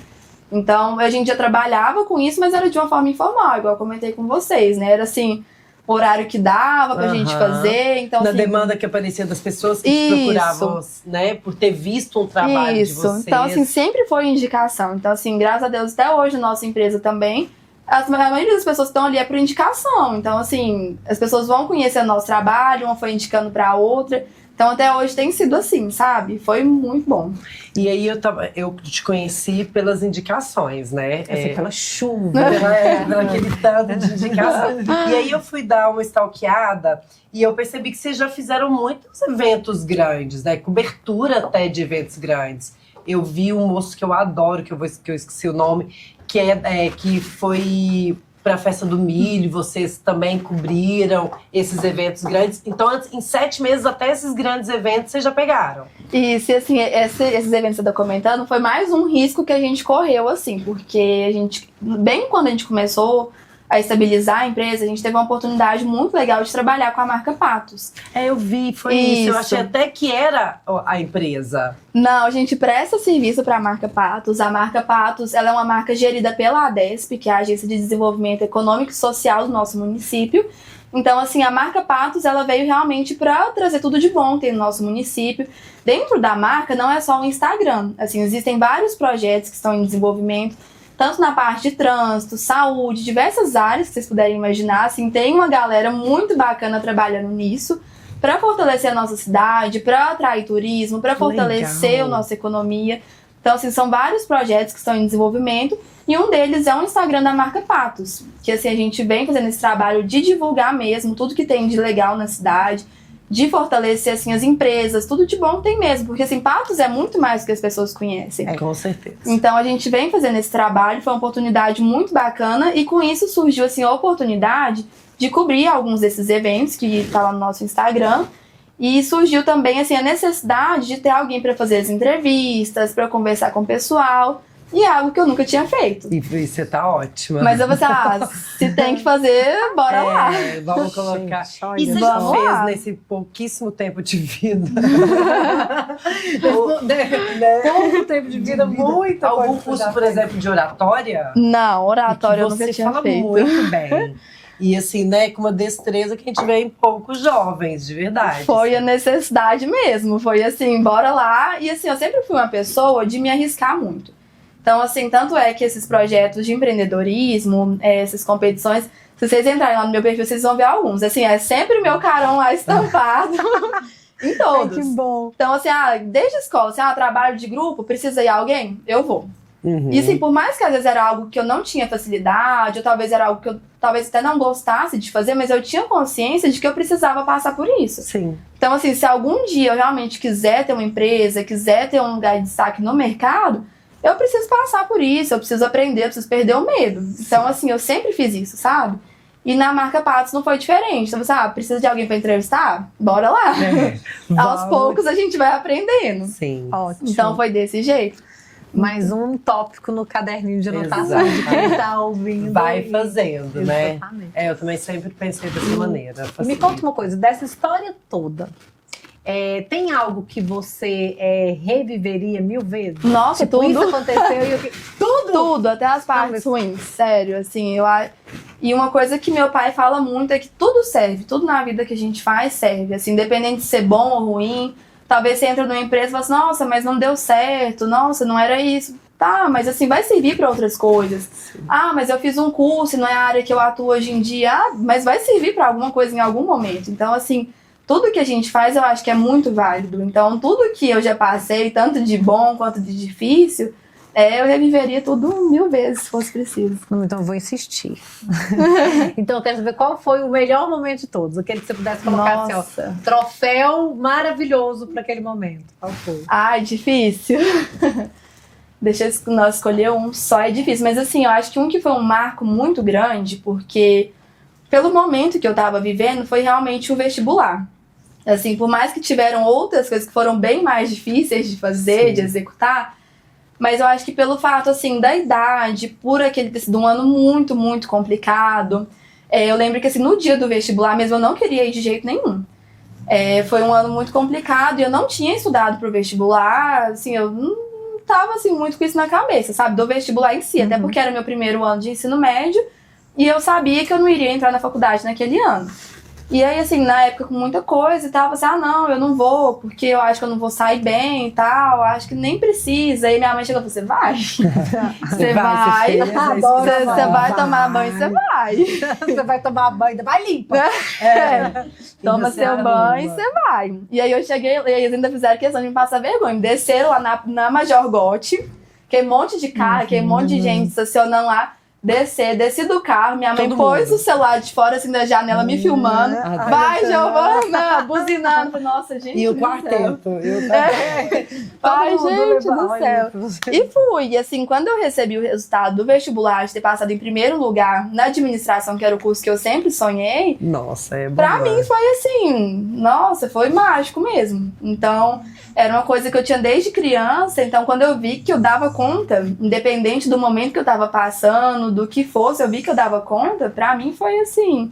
Então, a gente já trabalhava com isso, mas era de uma forma informal, igual eu comentei com vocês, né? Era, assim, o horário que dava pra gente fazer. Então, Na assim, demanda que aparecia das pessoas que te Isso. procuravam, né? Por ter visto um trabalho de Isso. vocês. Então, assim, sempre foi indicação. Então, assim, graças a Deus, até hoje, nossa empresa também, a maioria das pessoas que estão ali é por indicação. Então, assim, as pessoas vão conhecer o nosso trabalho, uma foi indicando pra outra. Então até hoje tem sido assim, sabe? Foi muito bom. E aí eu te conheci pelas indicações, né? Pela chuva. Pela aquele tanto de indicação. E aí eu fui dar uma stalkeada e eu percebi que vocês já fizeram muitos eventos grandes, né? Cobertura até de eventos grandes. Eu vi um moço que eu adoro, que eu esqueci o nome, que foi para a Festa do Milho, vocês também cobriram esses eventos grandes. Então, em 7 meses, até esses grandes eventos, vocês já pegaram. E assim, esses eventos que você tá comentando, foi mais um risco que a gente correu, assim, porque a gente, bem quando a gente começou a estabilizar a empresa, a gente teve uma oportunidade muito legal de trabalhar com a marca Patos. Eu vi, foi isso. Eu achei até que era a empresa. Não, a gente presta serviço para a marca Patos. A marca Patos, ela é uma marca gerida pela ADESP, que é a Agência de Desenvolvimento Econômico e Social do nosso município. Então, assim, a marca Patos, ela veio realmente para trazer tudo de bom que tem no nosso município. Dentro da marca, não é só o Instagram. Assim, existem vários projetos que estão em desenvolvimento, tanto na parte de trânsito, saúde, diversas áreas que vocês puderem imaginar. Assim, tem uma galera muito bacana trabalhando nisso para fortalecer a nossa cidade, para atrair turismo, para fortalecer a nossa economia. Então, assim, são vários projetos que estão em desenvolvimento e um deles é o Instagram da marca Patos, que assim, a gente vem fazendo esse trabalho de divulgar mesmo tudo que tem de legal na cidade, de fortalecer assim, as empresas, tudo de bom tem mesmo, porque assim, Patos é muito mais do que as pessoas conhecem. Com certeza. Então a gente vem fazendo esse trabalho, foi uma oportunidade muito bacana e com isso surgiu assim, a oportunidade de cobrir alguns desses eventos que tá lá no nosso Instagram. E surgiu também assim, a necessidade de ter alguém para fazer as entrevistas, para conversar com o pessoal. E é algo que eu nunca tinha feito. E você tá ótima. Mas eu vou assim, se tem que fazer, bora lá. Vamos colocar. Gente, e você já vamos fez lá. nesse pouquíssimo tempo de vida? Pouco tempo de vida, muita Algum coisa curso, já por exemplo, de oratória? Não, oratória eu nunca Você tinha fala feito. muito bem. E assim, né, com uma destreza que a gente vê em poucos jovens, de verdade. Foi a necessidade mesmo, foi assim, bora lá. E assim, eu sempre fui uma pessoa de me arriscar muito. Então, assim, tanto é que esses projetos de empreendedorismo, essas competições, se vocês entrarem lá no meu perfil, vocês vão ver alguns. Assim, é sempre o meu carão lá estampado em todos. Ai, que bom. Então, assim, desde a escola, assim, trabalho de grupo, precisa ir alguém? Eu vou. Uhum. E assim, por mais que às vezes era algo que eu não tinha facilidade, ou talvez era algo que eu talvez até não gostasse de fazer, mas eu tinha consciência de que eu precisava passar por isso. Sim. Então, assim, se algum dia eu realmente quiser ter uma empresa, quiser ter um lugar de destaque no mercado, eu preciso passar por isso, eu preciso aprender, eu preciso perder o medo. Então, assim, eu sempre fiz isso, sabe? E na marca Patos não foi diferente. Então, você precisa de alguém para entrevistar? Bora lá. Aos poucos a gente vai aprendendo. Sim. Ótimo. Então, foi desse jeito. Mais um tópico no caderninho de anotação de quem tá ouvindo. Vai fazendo, né? Exatamente. Eu também sempre pensei dessa maneira. E me conta uma coisa, dessa história toda, tem algo que você reviveria 1000 vezes? Nossa, Tipo, tudo. isso aconteceu e eu... Tudo, até as partes ruins, sério, assim, E uma coisa que meu pai fala muito é que tudo serve, tudo na vida que a gente faz serve, assim, independente de ser bom ou ruim. Talvez você entra numa empresa e fala assim, nossa, mas não deu certo, nossa, não era isso. Tá, mas assim, vai servir para outras coisas. Sim. Mas eu fiz um curso e não é a área que eu atuo hoje em dia. Mas vai servir para alguma coisa em algum momento. Então, assim, tudo que a gente faz eu acho que é muito válido. Então, tudo que eu já passei, tanto de bom quanto de difícil, eu reviveria tudo 1000 vezes, se fosse preciso. Então, eu vou insistir. Então, eu quero saber qual foi o melhor momento de todos. Aquele que você pudesse colocar assim, ó, troféu maravilhoso para aquele momento. Qual foi? Difícil. Deixa nós escolher um só, é difícil. Mas assim, eu acho que um que foi um marco muito grande, porque pelo momento que eu tava vivendo, foi realmente o vestibular. Assim, por mais que tiveram outras coisas que foram bem mais difíceis de fazer, de executar, mas eu acho que pelo fato, assim, da idade, por aquele ter sido um ano muito, muito complicado, eu lembro que, assim, no dia do vestibular mesmo, eu não queria ir de jeito nenhum. Foi um ano muito complicado e eu não tinha estudado pro vestibular, assim, eu não tava, assim, muito com isso na cabeça, sabe? Do vestibular em si, até porque era meu primeiro ano de ensino médio e eu sabia que eu não iria entrar na faculdade naquele ano. E aí, assim, na época com muita coisa e tal, você, não, eu não vou, porque eu acho que eu não vou sair bem e tal, acho que nem precisa. Aí minha mãe chegou e falou, você vai? Você vai, você vai tomar banho, você vai. Você vai tomar banho, vai limpa. Toma seu banho e você vai. E aí eu cheguei, e eles ainda fizeram questão de me passar vergonha. Me desceram lá na Major Gotti, aquele monte de cara, aquele monte de gente estacionando lá. Desci do carro, minha mãe pôs o celular de fora, assim, da janela, me filmando. Vai, Giovana! Buzinando. Falei, nossa, gente. E o quarteto. Ai, gente do céu. E fui. E assim, quando eu recebi o resultado do vestibular, de ter passado em primeiro lugar na administração, que era o curso que eu sempre sonhei. Nossa, é bom. Pra mim foi assim, nossa, foi mágico mesmo. Então, era uma coisa que eu tinha desde criança. Então, quando eu vi que eu dava conta, independente do momento que eu tava passando, do que fosse, eu vi que eu dava conta, pra mim foi assim,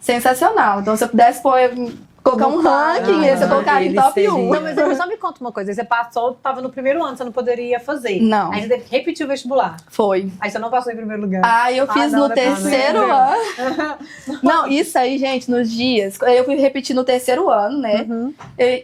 sensacional. Então, se eu pudesse colocar um ranking, esse eu colocaria em top 1. Não, mas só me conta uma coisa. Você passou, tava no primeiro ano, você não poderia fazer. Não. Aí você teve que repetir o vestibular. Foi. Aí você não passou em primeiro lugar. Eu fiz no terceiro ano. Não, isso aí, gente, nos dias. Eu fui repetir no terceiro ano, né?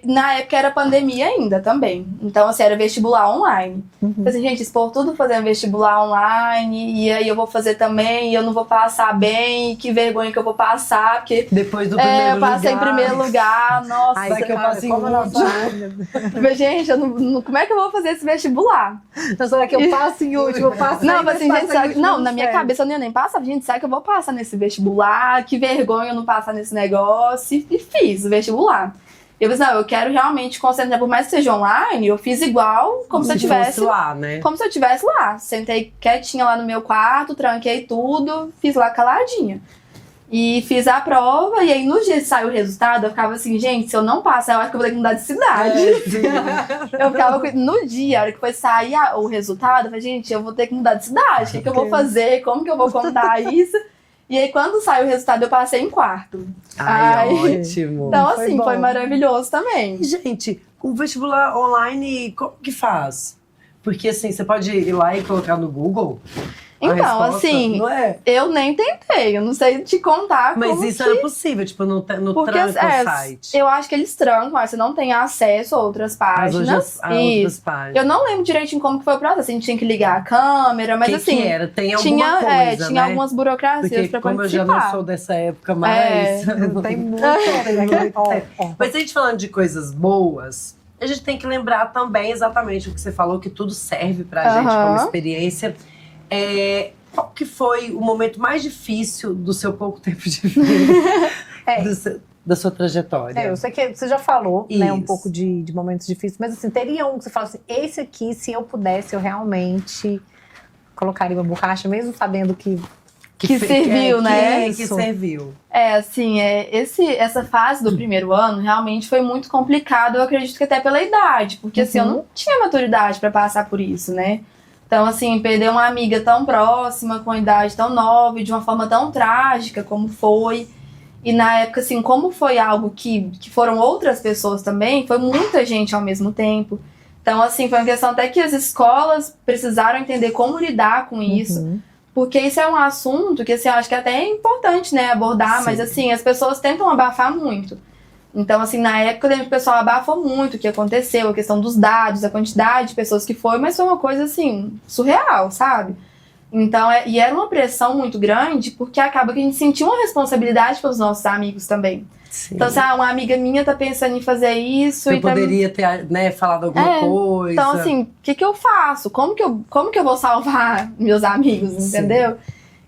Na época era pandemia ainda também. Então, assim, era vestibular online. Assim, gente, esse povo tudo fazendo vestibular online, e aí eu vou fazer também, e eu não vou passar bem, e que vergonha que eu vou passar, porque depois do primeiro eu passei em primeiro lugar, nossa. Vai que eu passo em último. Gente, eu não, como é que eu vou fazer esse vestibular? Então, será que eu passo em último? Eu passo não, aí, mas assim, gente, sabe, não, na minha certo. cabeça eu não ia nem passar. Gente, sabe que eu vou passar nesse vestibular? Que vergonha eu não passar nesse negócio. E fiz o vestibular. Eu pensei, não, eu quero realmente concentrar, por mais que seja online, eu fiz igual, como se eu tivesse lá, né? Como se eu estivesse lá. Sentei quietinha lá no meu quarto, tranquei tudo, fiz lá caladinha. E fiz a prova, e aí no dia que saiu o resultado, eu ficava assim, gente, se eu não passar, eu acho que eu vou ter que mudar de cidade. Eu ficava no dia, a hora que foi sair o resultado, eu falei, gente, eu vou ter que mudar de cidade, o que eu vou fazer, como que eu vou contar isso? E aí quando saiu o resultado, eu passei em quarto. Ótimo. Então assim, foi maravilhoso também. Gente, o vestibular online, como que faz? Porque assim, você pode ir lá e colocar no Google? Então, assim, eu nem tentei, eu não sei te contar como. Mas isso era possível, tipo, no tranco site. Eu acho que eles trancam, você não tem acesso a outras páginas. Outras páginas. Eu não lembro direitinho como que foi o processo, a gente tinha que ligar a câmera, mas assim. Que era? Tem alguma coisa, tinha né? algumas burocracias porque pra como participar. eu já não sou dessa época mais. Tem muito. Mas a gente falando de coisas boas, a gente tem que lembrar também exatamente o que você falou, que tudo serve pra gente como experiência. Qual que foi o momento mais difícil do seu pouco tempo de vida? Da sua trajetória? Eu sei que você já falou, né, um pouco de momentos difíceis, mas assim, teria um que você fala assim, esse aqui, se eu pudesse, eu realmente colocaria uma borracha, mesmo sabendo que serviu, né? Que serviu. Essa fase do primeiro ano realmente foi muito complicado, eu acredito que até pela idade, porque assim, eu não tinha maturidade pra passar por isso, né? Então, assim, perder uma amiga tão próxima, com uma idade tão nova e de uma forma tão trágica como foi. E na época, assim, como foi algo que foram outras pessoas também, foi muita gente ao mesmo tempo. Então, assim, foi uma questão até que as escolas precisaram entender como lidar com isso. Porque isso é um assunto que, assim, eu acho que até é importante, né, abordar, mas, assim, as pessoas tentam abafar muito. Então, assim, na época, eu lembro que o pessoal abafou muito o que aconteceu, a questão dos dados, a quantidade de pessoas que foi, mas foi uma coisa, assim, surreal, sabe? Então, e era uma pressão muito grande, porque acaba que a gente sentia uma responsabilidade pelos nossos amigos também. Sim. Então, assim, uma amiga minha tá pensando em fazer isso. Eu poderia ter, né, falado alguma coisa. Então, assim, o que eu faço? Como que eu vou salvar meus amigos, entendeu?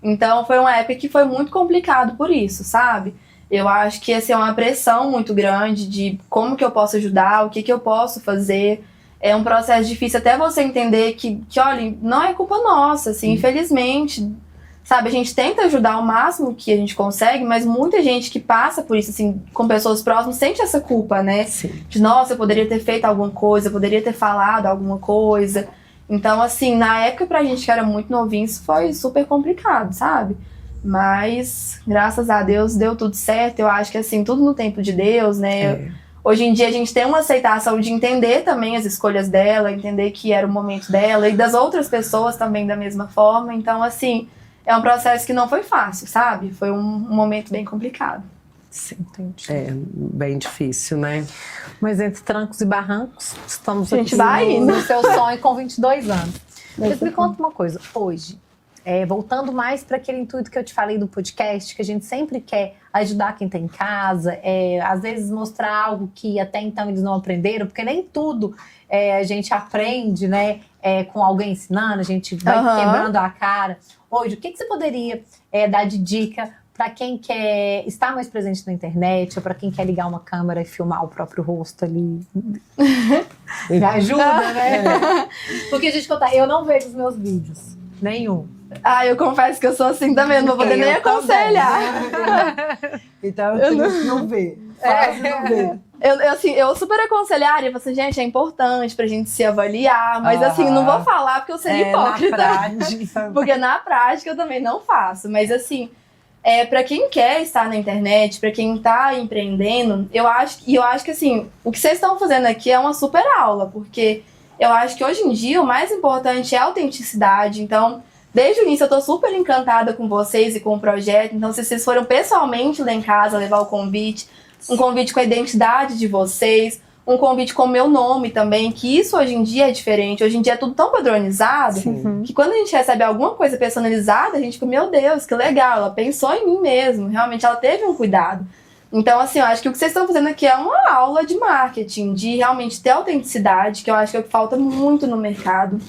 Então, foi uma época que foi muito complicado por isso, sabe? Eu acho que essa é uma pressão muito grande de como que eu posso ajudar, o que eu posso fazer. É um processo difícil até você entender que olha, não é culpa nossa, assim, infelizmente, sabe? A gente tenta ajudar o máximo que a gente consegue, mas muita gente que passa por isso, assim, com pessoas próximas, sente essa culpa, né? De, nossa, eu poderia ter feito alguma coisa, eu poderia ter falado alguma coisa. Então, assim, na época pra gente que era muito novinho, isso foi super complicado, sabe? Mas, graças a Deus, deu tudo certo. Eu acho que, assim, tudo no tempo de Deus, né? Hoje em dia a gente tem uma aceitação de entender também as escolhas dela, entender que era o momento dela e das outras pessoas também da mesma forma. Então, assim, é um processo que não foi fácil, sabe? Foi um momento bem complicado. Sim, entendi. É bem difícil, né? Mas entre trancos e barrancos, estamos A gente aqui vai indo. no seu sonho com 22 anos. Mas me conta uma coisa, hoje, voltando mais para aquele intuito que eu te falei do podcast, que a gente sempre quer ajudar quem está em casa, às vezes mostrar algo que até então eles não aprenderam, porque nem tudo a gente aprende, né, com alguém ensinando, a gente vai quebrando a cara. Hoje, o que você poderia dar de dica para quem quer estar mais presente na internet, ou para quem quer ligar uma câmera e filmar o próprio rosto ali? Me ajuda, né? Porque, deixa eu contar, eu não vejo os meus vídeos. Nenhum. Eu confesso que eu sou assim também, não vou poder nem aconselhar. Então eu tenho que não ver. Quase não ver. Eu super aconselharia, assim, gente, é importante pra gente se avaliar, mas assim, não vou falar porque eu seria hipócrita. Na prática. Porque na prática eu também não faço, mas assim, pra quem quer estar na internet, pra quem tá empreendendo, eu acho que assim, o que vocês estão fazendo aqui é uma super aula, porque eu acho que hoje em dia o mais importante é a autenticidade. Então, desde o início eu tô super encantada com vocês e com o projeto. Então, se vocês foram pessoalmente lá em casa levar o convite, um convite com a identidade de vocês, um convite com o meu nome também, que isso hoje em dia é diferente. Hoje em dia é tudo tão padronizado, que quando a gente recebe alguma coisa personalizada, a gente fica, meu Deus, que legal, ela pensou em mim mesmo, realmente ela teve um cuidado. Então, assim, eu acho que o que vocês estão fazendo aqui é uma aula de marketing, de realmente ter autenticidade, que eu acho que é o que falta muito no mercado.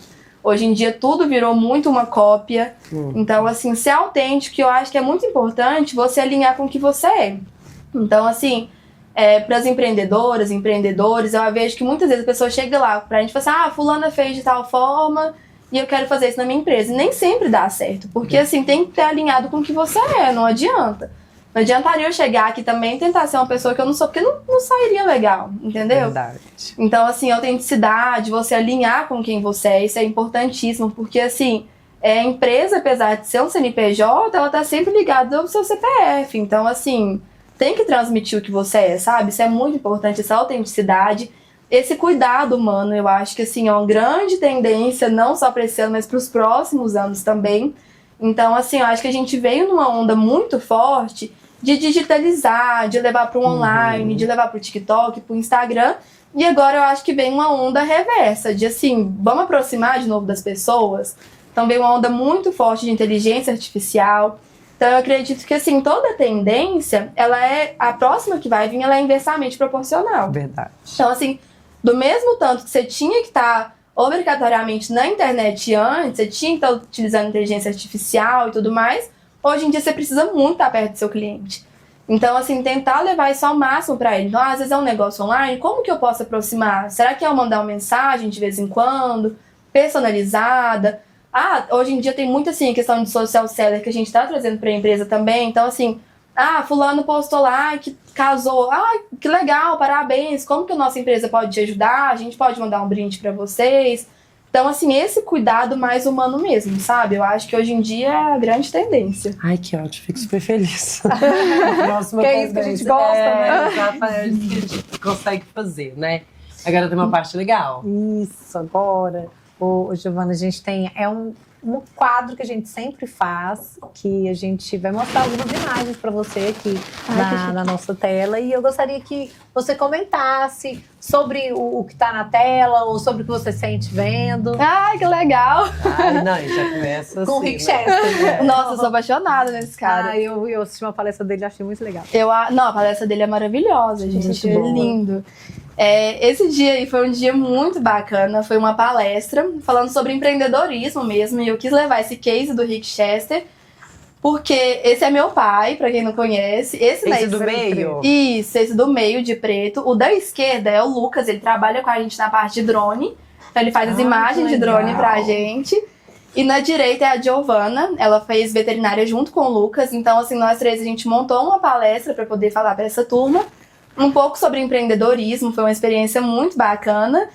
Hoje em dia tudo virou muito uma cópia. Então, assim, ser autêntico, que eu acho que é muito importante você alinhar com o que você é. Então, assim, para as empreendedoras, empreendedores, eu vejo que muitas vezes a pessoa chega lá pra gente e fala assim, fulana fez de tal forma e eu quero fazer isso na minha empresa. E nem sempre dá certo, porque assim, tem que ter alinhado com o que você é, não adianta. Não adiantaria eu chegar aqui também e tentar ser uma pessoa que eu não sou, porque não sairia legal, entendeu? Verdade. Então, assim, autenticidade, você alinhar com quem você é, isso é importantíssimo, porque assim, a empresa, apesar de ser um CNPJ, ela tá sempre ligada ao seu CPF. Então, assim, tem que transmitir o que você é, sabe? Isso é muito importante, essa autenticidade, esse cuidado humano. Eu acho que, assim, é uma grande tendência, não só para esse ano, mas para os próximos anos também. Então, assim, eu acho que a gente veio numa onda muito forte de digitalizar, de levar para o online, de levar para o TikTok, para o Instagram. E agora eu acho que vem uma onda reversa, de assim, vamos aproximar de novo das pessoas. Então vem uma onda muito forte de inteligência artificial. Então eu acredito que assim, toda tendência, a próxima que vai vir, ela é inversamente proporcional. Verdade. Então assim, do mesmo tanto que você tinha que estar obrigatoriamente na internet antes, você tinha que estar utilizando inteligência artificial e tudo mais, hoje em dia você precisa muito estar perto do seu cliente. Então, assim, tentar levar isso ao máximo para ele. Então, às vezes é um negócio online, como que eu posso aproximar? Será que é eu mandar uma mensagem de vez em quando, personalizada? Hoje em dia tem muito, assim, a questão de social seller que a gente está trazendo para a empresa também. Então, assim, fulano postou lá que casou. Que legal, parabéns. Como que a nossa empresa pode te ajudar? A gente pode mandar um brinde para vocês. Então, assim, esse cuidado mais humano mesmo, sabe? Eu acho que hoje em dia é a grande tendência. Ai, que ótimo, fico super feliz. Que é isso que a gente gosta, né? Exatamente, é isso que a gente consegue fazer, né? Agora tem uma parte legal. Isso, agora. Giovana, a gente tem... um quadro que a gente sempre faz, que a gente vai mostrar algumas imagens para você aqui na nossa tela, e eu gostaria que você comentasse sobre o que está na tela, ou sobre o que você sente vendo. Que legal! Não, já começa com o assim, Rick Chester. Nossa, eu sou apaixonada nesse cara. Eu assisti uma palestra dele e achei muito legal. Não, a palestra dele é maravilhosa, gente. Muito É boa. lindo. Esse dia aí foi um dia muito bacana. Foi uma palestra falando sobre empreendedorismo mesmo. E eu quis levar esse case do Rick Chester, porque esse é meu pai, pra quem não conhece. Esse do meio? Isso, esse do meio, de preto. O da esquerda é o Lucas, ele trabalha com a gente na parte de drone. Então ele faz as imagens de drone pra gente. E na direita é a Giovana, ela fez veterinária junto com o Lucas. Então, assim, nós três, a gente montou uma palestra pra poder falar pra essa turma um pouco sobre empreendedorismo. Foi uma experiência muito bacana.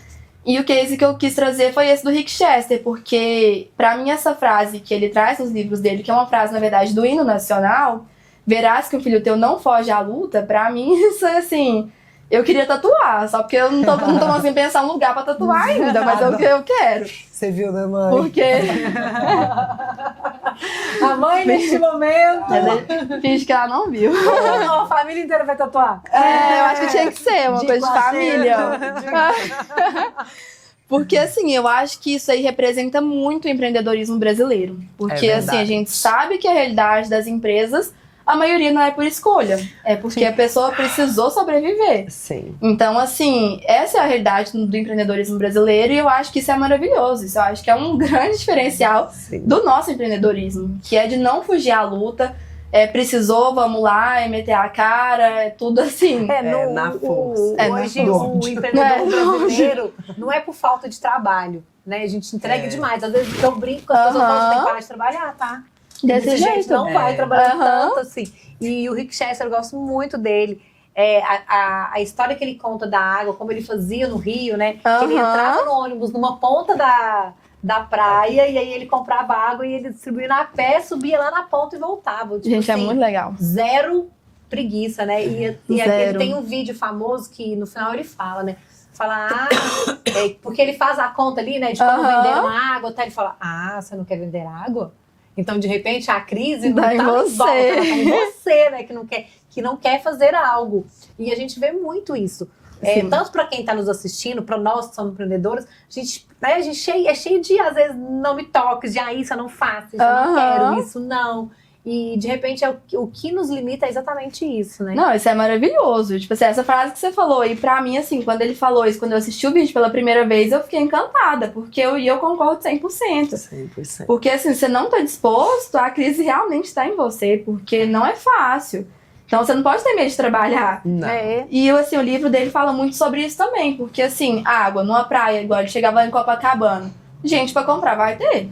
E o case que eu quis trazer foi esse do Rick Chester, porque pra mim essa frase que ele traz nos livros dele, que é uma frase, na verdade, do hino nacional, verás que o filho teu não foge à luta, pra mim isso é assim, Eu queria tatuar, só porque eu não tô assim pensando um lugar pra tatuar ainda, mas eu quero. Você viu, né, mãe? Porque A mãe, neste momento, finge que ela não viu. a família inteira vai tatuar. Eu acho que tinha que ser uma coisa de família. Porque, assim, eu acho que isso aí representa muito o empreendedorismo brasileiro. Porque, assim, a gente sabe que a realidade das empresas, a maioria não é por escolha. É porque a pessoa precisou sobreviver. Sim. Então, assim, essa é a realidade do empreendedorismo brasileiro e eu acho que isso é maravilhoso. Isso eu acho que é um grande diferencial do nosso empreendedorismo, que é de não fugir à luta. Precisou, vamos lá, meter a cara, é tudo assim. Na força. Hoje o empreendedor brasileiro não é por falta de trabalho, né? A gente entrega demais. Às vezes eu brinco com as pessoas, falam, tem que parar de trabalhar, tá? Desse Gente jeito. não vai trabalhar tanto assim. E o Rick Chester, eu gosto muito dele. A história que ele conta da água, como ele fazia no Rio, né? Que ele entrava no ônibus numa ponta da praia e aí ele comprava água e ele distribuía na pé, subia lá na ponta e voltava. Tipo, Gente, assim, é muito legal. Zero preguiça, né? E ele tem um vídeo famoso que no final ele fala, né? Fala, porque ele faz a conta ali, né? De como vender uma água, tá? Ele fala, você não quer vender água? Então, de repente, a crise não tá em volta, ela tá em você, né? Que não quer fazer algo. E a gente vê muito isso. Tanto para quem está nos assistindo, para nós que somos empreendedores, a gente é cheio de, às vezes, não me toques, de isso eu não faço, isso eu não quero, isso não. E, de repente, o que nos limita é exatamente isso, né? Não, isso é maravilhoso. Tipo assim, essa frase que você falou, e pra mim, assim, quando ele falou isso, quando eu assisti o vídeo pela primeira vez, eu fiquei encantada, porque eu concordo 100%. 100%. Porque, assim, você não tá disposto, a crise realmente tá em você, porque não é fácil. Então, você não pode ter medo de trabalhar. Não. E, assim, o livro dele fala muito sobre isso também, porque, assim, água numa praia, igual ele chegava em Copacabana, gente pra comprar vai ter.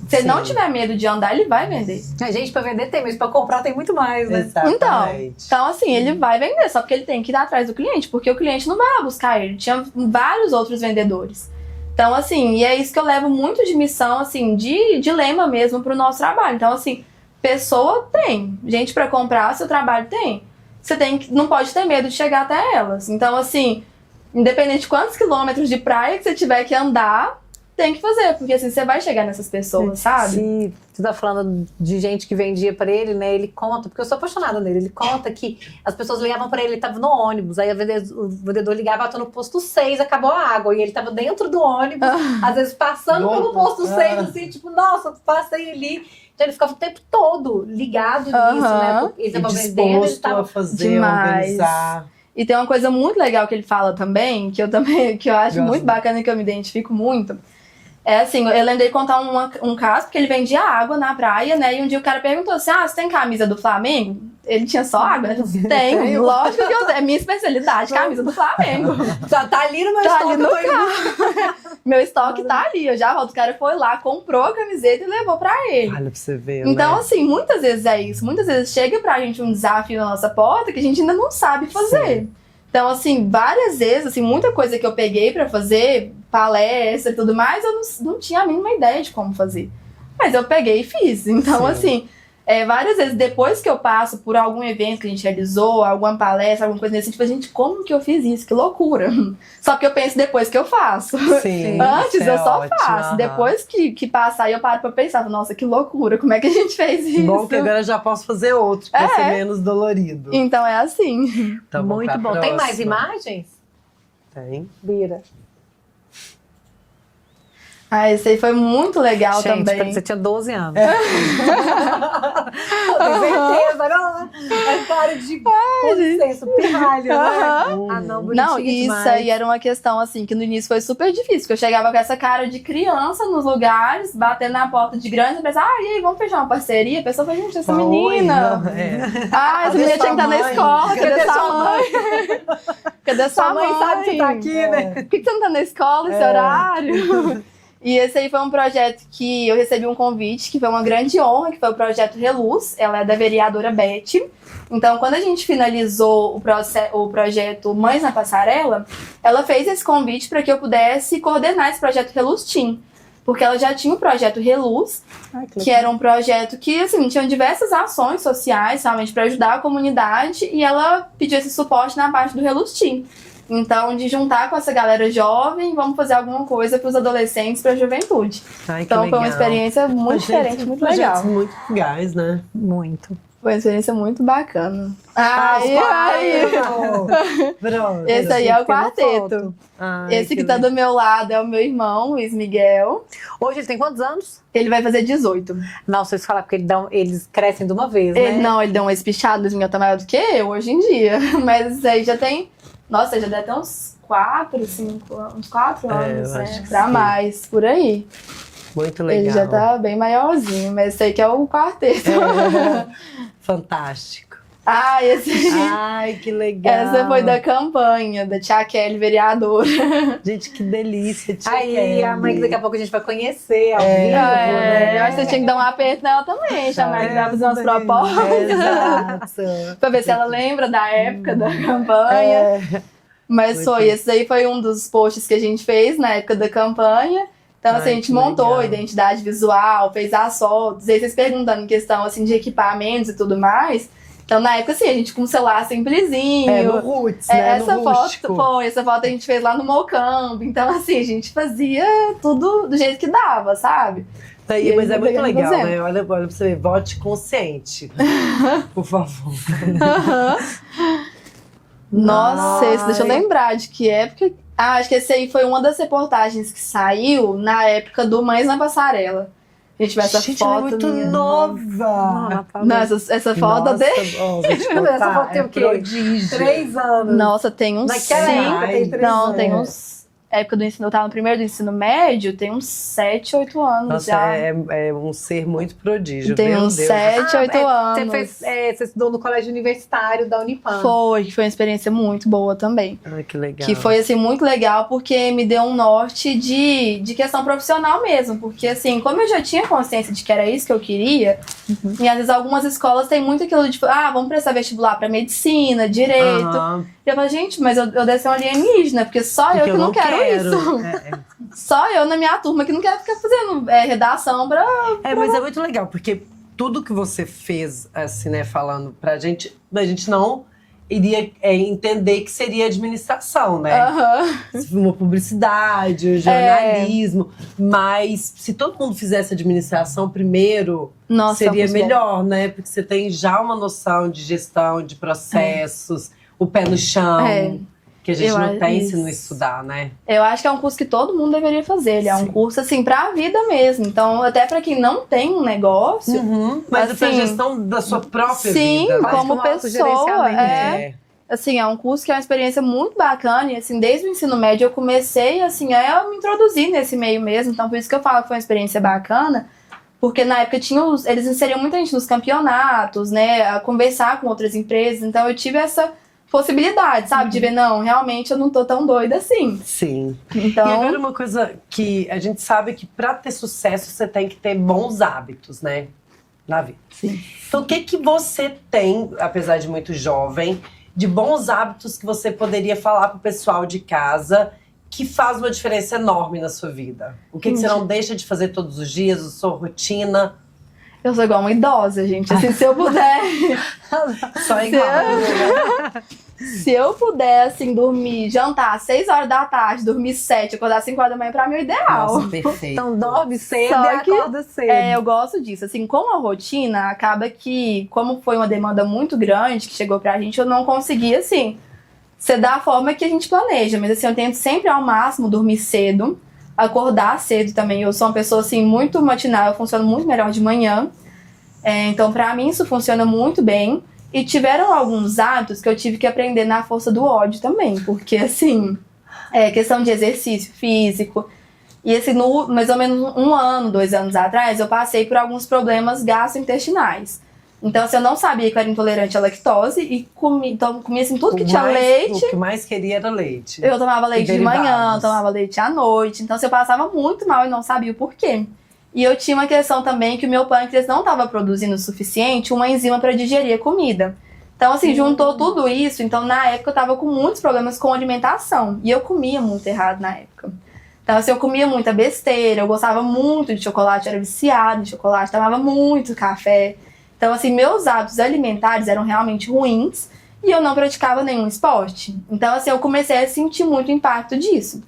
Se ele não tiver medo de andar, ele vai vender. A gente pra vender tem, mas pra comprar tem muito mais, né? Exatamente. Então, assim, ele vai vender, só porque ele tem que ir atrás do cliente, porque o cliente não vai lá buscar ele. Tinha vários outros vendedores. Então, assim, e é isso que eu levo muito de missão, assim, de dilema mesmo pro nosso trabalho. Então, assim, pessoa tem, gente pra comprar, seu trabalho tem. Você não pode ter medo de chegar até elas. Então, assim, independente de quantos quilômetros de praia que você tiver que andar, tem que fazer, porque assim, você vai chegar nessas pessoas, sabe? Sim, você tá falando de gente que vendia pra ele, né? Ele conta, porque eu sou apaixonada nele, ele conta que as pessoas ligavam pra ele tava no ônibus, aí o vendedor ligava, tô no posto 6, acabou a água, e ele tava dentro do ônibus, às vezes passando pelo posto 6, assim, tipo, nossa, passei ali. Então ele ficava o tempo todo ligado nisso, né? Porque ele tava vendendo, ele tava a fazer, demais. organizar. E tem uma coisa muito legal que ele fala também, que eu acho muito bacana e que eu me identifico muito. É assim, eu lembrei de contar um caso, porque ele vendia água na praia, né? E um dia o cara perguntou assim, você tem camisa do Flamengo? Ele tinha só água, né? Tenho, lógico que eu tenho. É minha especialidade, camisa do Flamengo. Tá ali no meu Tá estoque. ali no carro. Meu estoque tá ali, eu já volto. O cara foi lá, comprou a camiseta e levou pra ele. Olha pra você ver, Então, né? assim, muitas vezes é isso. Muitas vezes chega pra gente um desafio na nossa porta que a gente ainda não sabe fazer. Sim. Então, assim, várias vezes, assim, muita coisa que eu peguei pra fazer, palestra e tudo mais, eu não tinha a mínima ideia de como fazer. Mas eu peguei e fiz. Então, assim, várias vezes, depois que eu passo por algum evento que a gente realizou, alguma palestra, alguma coisa desse tipo, gente, como que eu fiz isso? Que loucura. Só que eu penso depois que eu faço. Sim, Antes eu só ótimo, faço. Depois que passar, eu paro pra pensar, nossa, que loucura, como é que a gente fez isso? Bom que agora eu já posso fazer outro, pra ser menos dolorido. Então é assim. Então, Muito bom. Tem mais imagens? Tem. Bira. Esse aí foi muito legal Gente, também. você tinha 12 anos. Eu tenho certeza, não? É cara de consenso, pirralho, né? Ah, não, bonitinho Não, isso demais. aí era uma questão, assim, que no início foi super difícil, porque eu chegava com essa cara de criança nos lugares, batendo na porta de grandes empresas, e aí, vamos fechar uma parceria? A pessoa falou, gente, essa menina... essa menina tinha que estar na escola, cadê sua mãe? Cadê sua mãe? Sabe que tá aqui, né? Por que você não tá na escola esse horário? E esse aí foi um projeto que eu recebi um convite, que foi uma grande honra, que foi o projeto Reluz, ela é da vereadora Beth. Então, quando a gente finalizou o projeto Mães na Passarela, ela fez esse convite para que eu pudesse coordenar esse projeto Reluz Team. porque ela já tinha o projeto Reluz, que era um projeto que, assim, tinha diversas ações sociais, realmente, para ajudar a comunidade, e ela pediu esse suporte na parte do Reluz Team. Então, de juntar com essa galera jovem, vamos fazer alguma coisa para os adolescentes, para a juventude. Ai, que Então, foi uma legal. experiência muito diferente, muito legal. Projetos muito legais, né? Muito. Foi uma experiência muito bacana. Pronto. Esse aí é o quarteto. foto. Ai, Esse que tá do meu lado é o meu irmão, Luiz Miguel. Hoje ele tem quantos anos? Ele vai fazer 18. Não, vocês falam porque eles crescem de uma vez, né? Não, ele deu uma espichada, Luiz Miguel tá maior do que eu hoje em dia. Mas isso aí já tem... Nossa, já deve ter uns 4, 5 anos. Uns 4 anos, eu acho né? que Pra sim. mais, por aí. Muito legal. Ele já tá bem maiorzinho, mas esse aí que é o quarteto. Fantástico. Esse... Ai, que legal. Essa foi da campanha, da Tia Kelly, vereadora. Gente, que delícia. Tia Aí, Kelly. a mãe que daqui a pouco a gente vai conhecer ao vivo, né? Eu acho que você tinha que dar um aperto nela também, chamar ela pra fazer umas propostas. Exato. Pra ver se ela lembra da época da campanha. Mas Muito foi, bom. esse aí foi um dos posts que a gente fez na época da campanha. Então, assim, Ai, a gente que montou legal. a identidade visual, fez as fotos. E aí vocês perguntando em questão, assim, de equipamentos e tudo mais. Então, na época, assim, a gente com um celular simplesinho. No Roots, né? Essa no foto rústico. essa foto a gente fez lá no Mocambo. Então, assim, a gente fazia tudo do jeito que dava, sabe? Aí, E mas aí, é muito eu legal, fazendo. né? Olha pra você ver, vote consciente. Por favor. Nossa, esse, deixa eu Ai. lembrar de que época. Acho que esse aí foi uma das reportagens que saiu na época do Mães na Passarela. A gente vê essa Gente, foto. ela é muito minha. nova. Não, essa foto Nossa, dele. ó, vou te Essa contar, foto tem o quê? prodígio. 3 anos. Nossa, tem uns Naquela cinco. época tem 3 Não, anos. tem uns. Época do ensino, eu tava no primeiro do ensino médio, tem uns 7, 8 anos Nossa, já. é um ser muito prodígio. Tem meu uns Deus. 7, 8 anos. Você estudou no colégio universitário da Unipam. Foi uma experiência muito boa também. Ai, que legal. Que foi, assim, muito legal porque me deu um norte de questão profissional mesmo. Porque, assim, como eu já tinha consciência de que era isso que eu queria, e às vezes algumas escolas têm muito aquilo de, vamos prestar vestibular pra medicina, direito. Aham, E eu falo, gente, mas eu deve ser um alienígena, porque só porque eu que não quero isso. Só eu na minha turma que não quero ficar fazendo redação pra... Mas é muito legal, porque tudo que você fez, assim, né, falando pra gente, a gente não iria entender que seria administração, né? Aham. Uma publicidade, um jornalismo. Mas se todo mundo fizesse administração primeiro, Nossa, seria é um curso bom. melhor, né? Porque você tem já uma noção de gestão, de processos, o pé no chão. Que a gente Eu não tem isso. se não estudar, né? Eu acho que é um curso que todo mundo deveria fazer. Ele é um curso, assim, pra vida mesmo. Então, até pra quem não tem um negócio... Mas é pra assim, gestão da sua própria sim, vida. né? como um pessoa. autogerenciamento. Assim, é um curso que é uma experiência muito bacana. E, assim, desde o ensino médio eu comecei, assim, a me introduzir nesse meio mesmo. Então, por isso que eu falo que foi uma experiência bacana. Porque na época eles inseriam muita gente nos campeonatos, né? A conversar com outras empresas. Então, eu tive essa possibilidade, sabe? De ver, não, realmente eu não tô tão doida assim. Sim. Então, E agora uma coisa que a gente sabe que pra ter sucesso você tem que ter bons hábitos, né? Na vida. Sim. Então o que você tem, apesar de muito jovem, de bons hábitos que você poderia falar pro pessoal de casa que faz uma diferença enorme na sua vida? O que você não deixa de fazer todos os dias, a sua rotina? eu sou igual uma idosa, gente. Assim, se eu puder... Só igual. Se eu puder, assim, dormir, jantar às 6 horas da tarde, dormir 7, acordar às 5 horas da manhã, pra mim é o ideal. Nossa, perfeito. Então dorme cedo Só e que- acorda cedo. Eu gosto disso. Assim, com a rotina, acaba que, como foi uma demanda muito grande que chegou pra gente, eu não consegui, assim, ser da forma que a gente planeja. Mas, assim, eu tento sempre ao máximo dormir cedo, acordar cedo também. Eu sou uma pessoa, assim, muito matinal, eu funciono muito melhor de manhã. Então, pra mim, isso funciona muito bem. E tiveram alguns hábitos que eu tive que aprender na força do ódio também. Porque, assim, questão de exercício físico. E, assim, mais ou menos 1 ano, 2 anos atrás, eu passei por alguns problemas gastrointestinais. Então, assim, eu não sabia que eu era intolerante à lactose e comia assim, tudo que tinha leite. O que mais queria era leite. Eu tomava leite de manhã, derivados. eu tomava leite à noite. Então, assim, eu passava muito mal e não sabia o porquê. E eu tinha uma questão também que o meu pâncreas não estava produzindo o suficiente uma enzima para digerir a comida. Então, assim, juntou tudo isso. Então, na época, eu tava com muitos problemas com alimentação. E eu comia muito errado na época. Então, assim, eu comia muita besteira, eu gostava muito de chocolate, era viciada em chocolate, tomava muito café. Então, assim, meus hábitos alimentares eram realmente ruins e eu não praticava nenhum esporte. Então, assim, eu comecei a sentir muito impacto disso.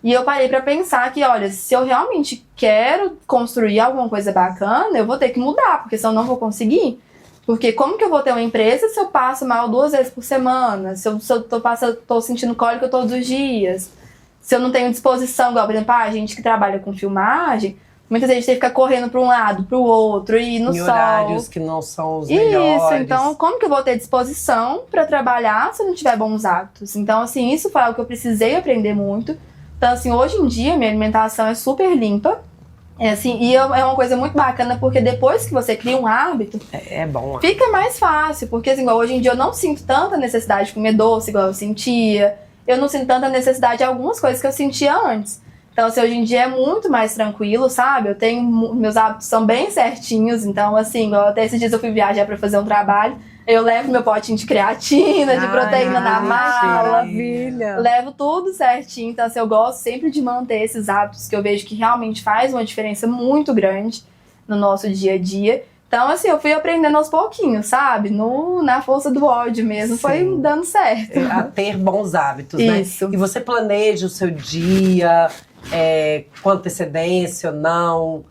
E eu parei pra pensar que, olha, se eu realmente quero construir alguma coisa bacana, eu vou ter que mudar, porque senão eu não vou conseguir. Porque como que eu vou ter uma empresa se eu passo mal 2 vezes por semana? Se eu tô sentindo cólica todos os dias? Se eu não tenho disposição, igual, por exemplo, a gente que trabalha com filmagem, muitas vezes a gente tem que ficar correndo para um lado, para o outro, e no em sol. horários que não são os melhores. Isso, então como que eu vou ter disposição para trabalhar se eu não tiver bons hábitos? Então, assim, isso foi algo que eu precisei aprender muito. Então, assim, hoje em dia, minha alimentação é super limpa. E é uma coisa muito bacana, porque depois que você cria um hábito, é bom. Fica mais fácil, porque assim, igual, hoje em dia eu não sinto tanta necessidade de comer doce igual eu sentia. Eu não sinto tanta necessidade de algumas coisas que eu sentia antes. Então, assim, hoje em dia é muito mais tranquilo, sabe? Eu tenho, meus hábitos são bem certinhos, então, assim, igual até esses dias eu fui viajar pra fazer um trabalho, eu levo meu potinho de creatina, de proteína na mala. Maravilha! Levo tudo certinho, então, assim, eu gosto sempre de manter esses hábitos que eu vejo que realmente faz uma diferença muito grande no nosso dia a dia. Então, assim, eu fui aprendendo aos pouquinhos, sabe? Na força do ódio mesmo, foi dando certo. A ter bons hábitos, né? Isso. E você planeja o seu dia, com antecedência ou não?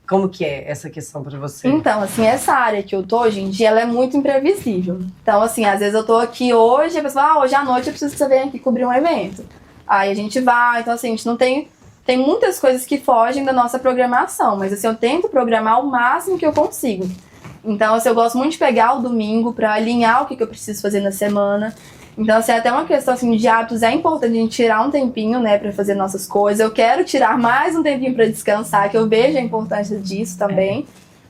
Como que é essa questão pra você? Então, assim, essa área que eu tô hoje em dia, ela é muito imprevisível. Então, assim, às vezes eu tô aqui hoje, a pessoa fala, hoje à noite eu preciso que você venha aqui cobrir um evento. Aí a gente vai, então, assim, a gente não tem muitas coisas que fogem da nossa programação, mas assim, eu tento programar o máximo que eu consigo. Então, assim, eu gosto muito de pegar o domingo pra alinhar o que eu preciso fazer na semana. Então, assim, até uma questão assim, de hábitos, é importante a gente tirar um tempinho, né, pra fazer nossas coisas. Eu quero tirar mais um tempinho pra descansar, que eu vejo a importância disso também.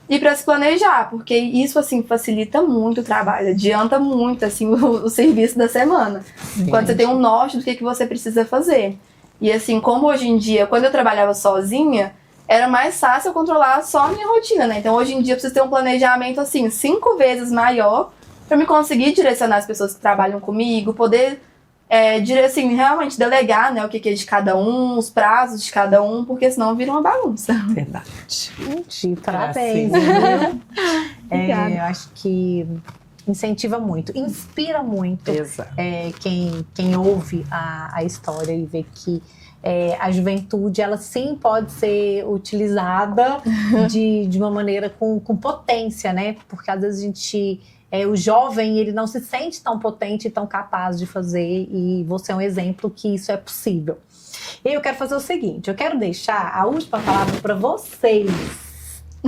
E pra se planejar, porque isso, assim, facilita muito o trabalho, adianta muito, assim, o serviço da semana. Sim. Quando você tem um norte do que você precisa fazer. E assim, como hoje em dia, quando eu trabalhava sozinha, era mais fácil eu controlar só a minha rotina, né? Então hoje em dia eu preciso ter um planejamento, assim, 5 vezes maior pra me conseguir direcionar as pessoas que trabalham comigo, poder, assim, realmente delegar, né, o que é de cada um, os prazos de cada um, porque senão vira uma bagunça. Verdade. Gente, parabéns. Eu acho que incentiva muito, inspira muito. Exato. Quem ouve a história e vê que a juventude, ela sim pode ser utilizada de uma maneira com potência, né? Porque às vezes a gente... o jovem, ele não se sente tão potente e tão capaz de fazer, e você é um exemplo que isso é possível. E eu quero fazer o seguinte, eu quero deixar a última palavra para vocês,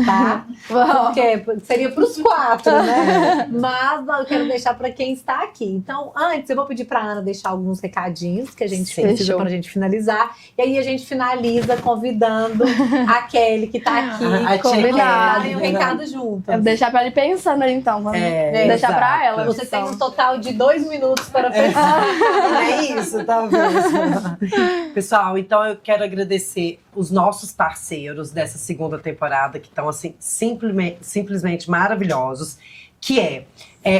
tá? Porque seria para os 4, né? Mas eu quero deixar para quem está aqui. Então, antes eu vou pedir para Ana deixar alguns recadinhos que a gente precisa para a gente finalizar. E aí a gente finaliza convidando a Kelly, que está aqui, convidada, e um recado junto. Eu vou deixar para ele pensando ali, então. Vamos deixar para ela. Você tem um total de 2 minutos para pensar. É isso, talvez. Pessoal, então eu quero agradecer os nossos parceiros dessa segunda temporada, que estão assim, simplesmente maravilhosos, que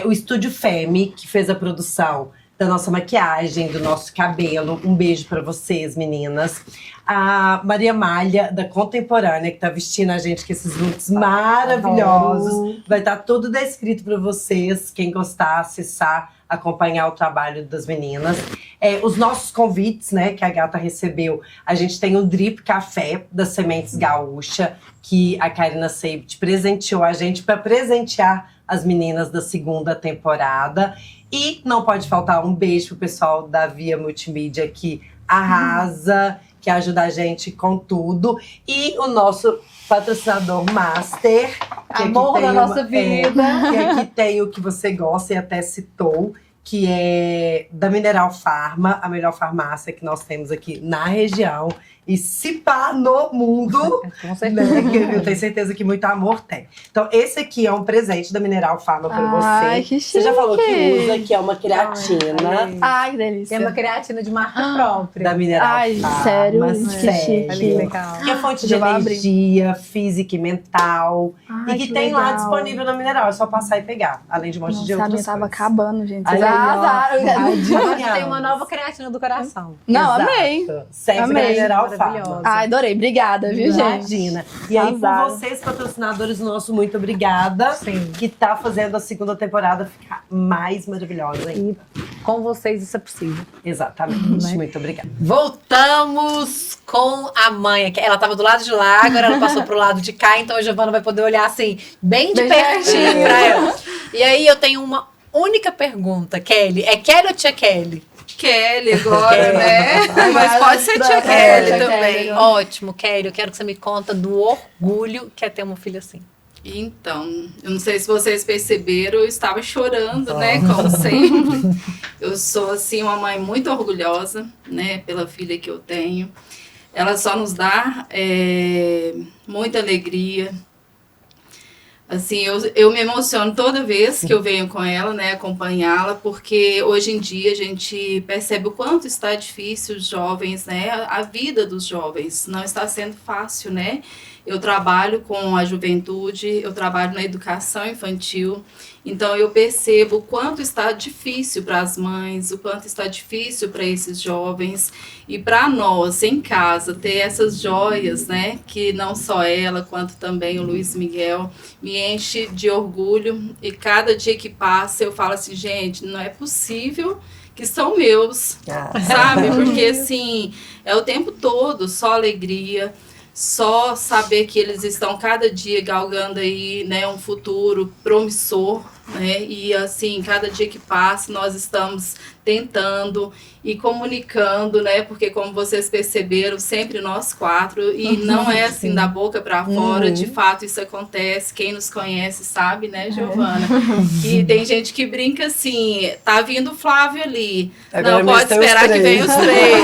o Estúdio Femi, que fez a produção da nossa maquiagem, do nosso cabelo. Um beijo pra vocês, meninas. A Maria Malha, da Contemporânea, que tá vestindo a gente com esses looks maravilhosos. Vai estar tudo descrito pra vocês, quem gostar, acessar, acompanhar o trabalho das meninas. Os nossos convites, né, que a Gata recebeu. A gente tem o Drip Café das Sementes Gaúcha, que a Karina Seibt presenteou a gente para presentear as meninas da segunda temporada. E não pode faltar um beijo pro pessoal da Via Multimídia, que arrasa, que ajuda a gente com tudo. E o nosso patrocinador Master, que amor da nossa vida. Que aqui tem o que você gosta e até citou, que é da Mineral Farma, a melhor farmácia que nós temos aqui na região. E se pá no mundo, com certeza. Né, eu tenho certeza que muito amor tem. Então, esse aqui é um presente da Mineral Farma pra você. Ai, que chique. Você já falou que usa, que é uma creatina. Ai, que delícia. É uma creatina de marca própria. Da Mineral Farma. Sério? Sério. Que chique. Legal. Que é fonte de energia física e mental. Ai, e que tem legal. lá disponível na Mineral. É só passar e pegar. Além de um monte de outras coisas. Tava coisas. acabando, gente. Aí, Vocês Arrasaram. A gente tem uma nova creatina do coração. Não, Exato. amei. Sempre Amei. Mineral Maravilhosa. Farma. Ai, adorei. Obrigada, viu, gente? Imagina. E aí, por Arrasaram. vocês, patrocinadores nossos, muito obrigada. Sim. Que tá fazendo a segunda temporada ficar mais maravilhosa ainda. Com vocês isso é possível. Exatamente. Muito obrigada. Voltamos com a mãe. Ela estava do lado de lá, agora ela passou pro lado de cá, então a Giovana vai poder olhar assim, bem de Bem pertinho pertinho. pra ela. E aí eu tenho uma única pergunta, Kelly. É Kelly ou tia Kelly? Kelly agora, Kelly. né? Mas pode ser tia Kelly tia também. Kelly. Ótimo, Kelly. Eu quero que você me conta do orgulho que é ter uma filha assim. Então, eu não sei se vocês perceberam, eu estava chorando, né? Como sempre. Eu sou, assim, uma mãe muito orgulhosa, né? Pela filha que eu tenho. Ela só nos dá muita alegria. Assim, eu me emociono toda vez que eu venho com ela, né? Acompanhá-la, porque hoje em dia a gente percebe o quanto está difícil os jovens, né? A vida dos jovens não está sendo fácil, né? Eu trabalho com a juventude, eu trabalho na educação infantil, então eu percebo o quanto está difícil para as mães, o quanto está difícil para esses jovens e para nós em casa ter essas joias, né, que não só ela, quanto também o Luiz Miguel me enche de orgulho e cada dia que passa eu falo assim, gente, não é possível que são meus, sabe? Porque assim, é o tempo todo só alegria, só saber que eles estão cada dia galgando aí, né, um futuro promissor, né, e assim, cada dia que passa nós estamos tentando e comunicando, né, porque como vocês perceberam, sempre nós quatro, e não é assim da boca para fora, de fato isso acontece, quem nos conhece sabe, né, Giovana, que tem gente que brinca assim, tá vindo o Flávio ali, Agora não pode tem os esperar que três. venha os três.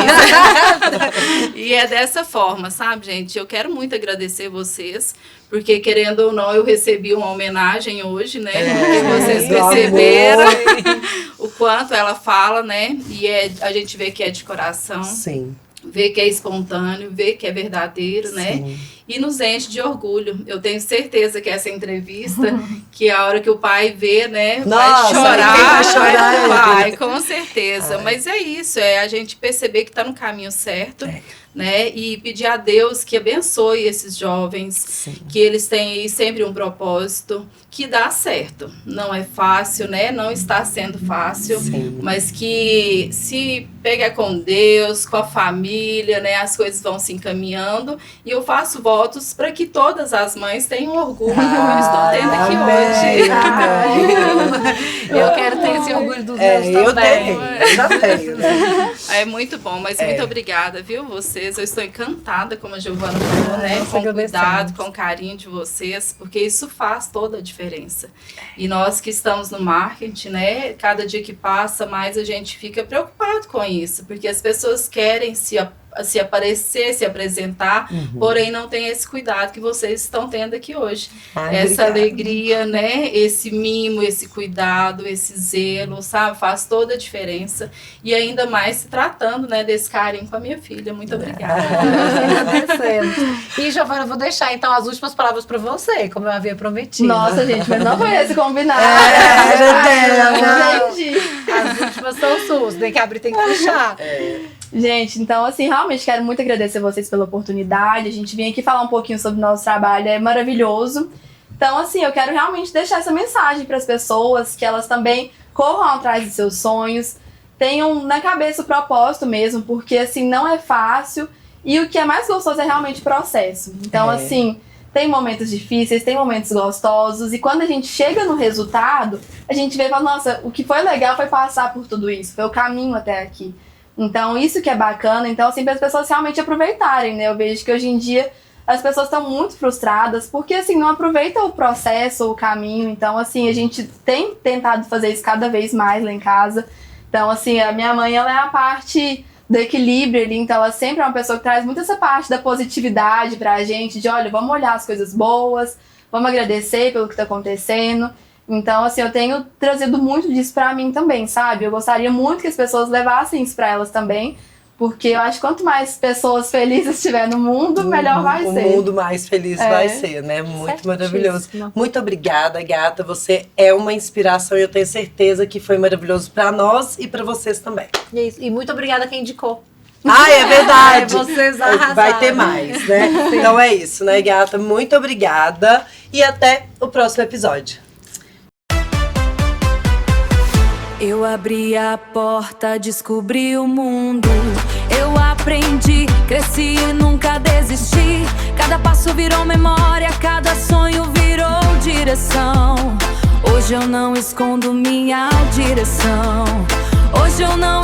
E é dessa forma, sabe, gente? Eu quero muito agradecer vocês, porque querendo ou não, eu recebi uma homenagem hoje, né? Porque vocês meu perceberam amor. o quanto ela fala, né? E a gente vê que é de coração, Sim. vê que é espontâneo, vê que é verdadeiro, né? Sim. E nos enche de orgulho. Eu tenho certeza que essa entrevista, que a hora que o pai vê, né, Nossa, vai chorar. quem vai chorar? Vai, com certeza. Mas é isso, é a gente perceber que está no caminho certo, né? E pedir a Deus que abençoe esses jovens, Sim. que eles tenham aí sempre um propósito, que dá certo. Não é fácil, né? Não está sendo fácil. Sim. Mas que se pegar com Deus, com a família, né, as coisas vão se encaminhando. E eu faço votos para que todas as mães tenham orgulho como eu estou tendo aqui hoje. Eu quero ter esse orgulho dos É, meus eu também. tenho, eu já tenho. Né? É muito bom, mas muito obrigada, viu, vocês. Eu estou encantada, como a Giovana falou, né, nós com agradecemos. cuidado, com carinho de vocês, porque isso faz toda a diferença. E nós que estamos no marketing, né, cada dia que passa mais a gente fica preocupado com isso, porque as pessoas querem se aparecer, se apresentar, porém não tem esse cuidado que vocês estão tendo aqui hoje. Ai, Essa obrigada. alegria, né? Esse mimo, esse cuidado, esse zelo, sabe? Faz toda a diferença. E ainda mais se tratando, né, desse carinho com a minha filha. Muito obrigada. Agradecemos. E, Giovana, eu vou deixar então as últimas palavras para você, como eu havia prometido. Nossa, gente, mas não foi esse combinado. Gente. As últimas são suas, tem que abrir, tem que fechar. Gente, então, assim, realmente quero muito agradecer vocês pela oportunidade. A gente vem aqui falar um pouquinho sobre o nosso trabalho, é maravilhoso. Então, assim, eu quero realmente deixar essa mensagem para as pessoas, que elas também corram atrás de seus sonhos, tenham na cabeça o propósito mesmo, porque, assim, não é fácil. E o que é mais gostoso é realmente o processo. Então, assim, tem momentos difíceis, tem momentos gostosos, e quando a gente chega no resultado, a gente vê e fala, nossa, o que foi legal foi passar por tudo isso, foi o caminho até aqui. Então, isso que é bacana. Então, assim, para as pessoas realmente aproveitarem, né? Eu vejo que hoje em dia as pessoas estão muito frustradas porque, assim, não aproveitam o processo, o caminho. Então, assim, a gente tem tentado fazer isso cada vez mais lá em casa. Então, assim, a minha mãe, ela é a parte do equilíbrio ali. Então, ela sempre é uma pessoa que traz muito essa parte da positividade pra gente, de, olha, vamos olhar as coisas boas, vamos agradecer pelo que tá acontecendo. Então, assim, eu tenho trazido muito disso pra mim também, sabe? Eu gostaria muito que as pessoas levassem isso pra elas também, Porque eu acho que quanto mais pessoas felizes tiver no mundo, melhor vai o ser. mundo mais feliz vai ser, né? Muito maravilhoso. Certíssimo. Muito obrigada, gata. Você é uma inspiração e eu tenho certeza que foi maravilhoso pra nós e pra vocês também. E é isso. E muito obrigada a quem indicou. Ah, é verdade. Vocês arrasaram. Vai ter mais, né? Então é isso, né, gata? Muito obrigada e até o próximo episódio. Eu abri a porta, descobri o mundo. Eu aprendi, cresci e nunca desisti. Cada passo virou memória, cada sonho virou direção. Hoje eu não escondo minha direção. Hoje eu não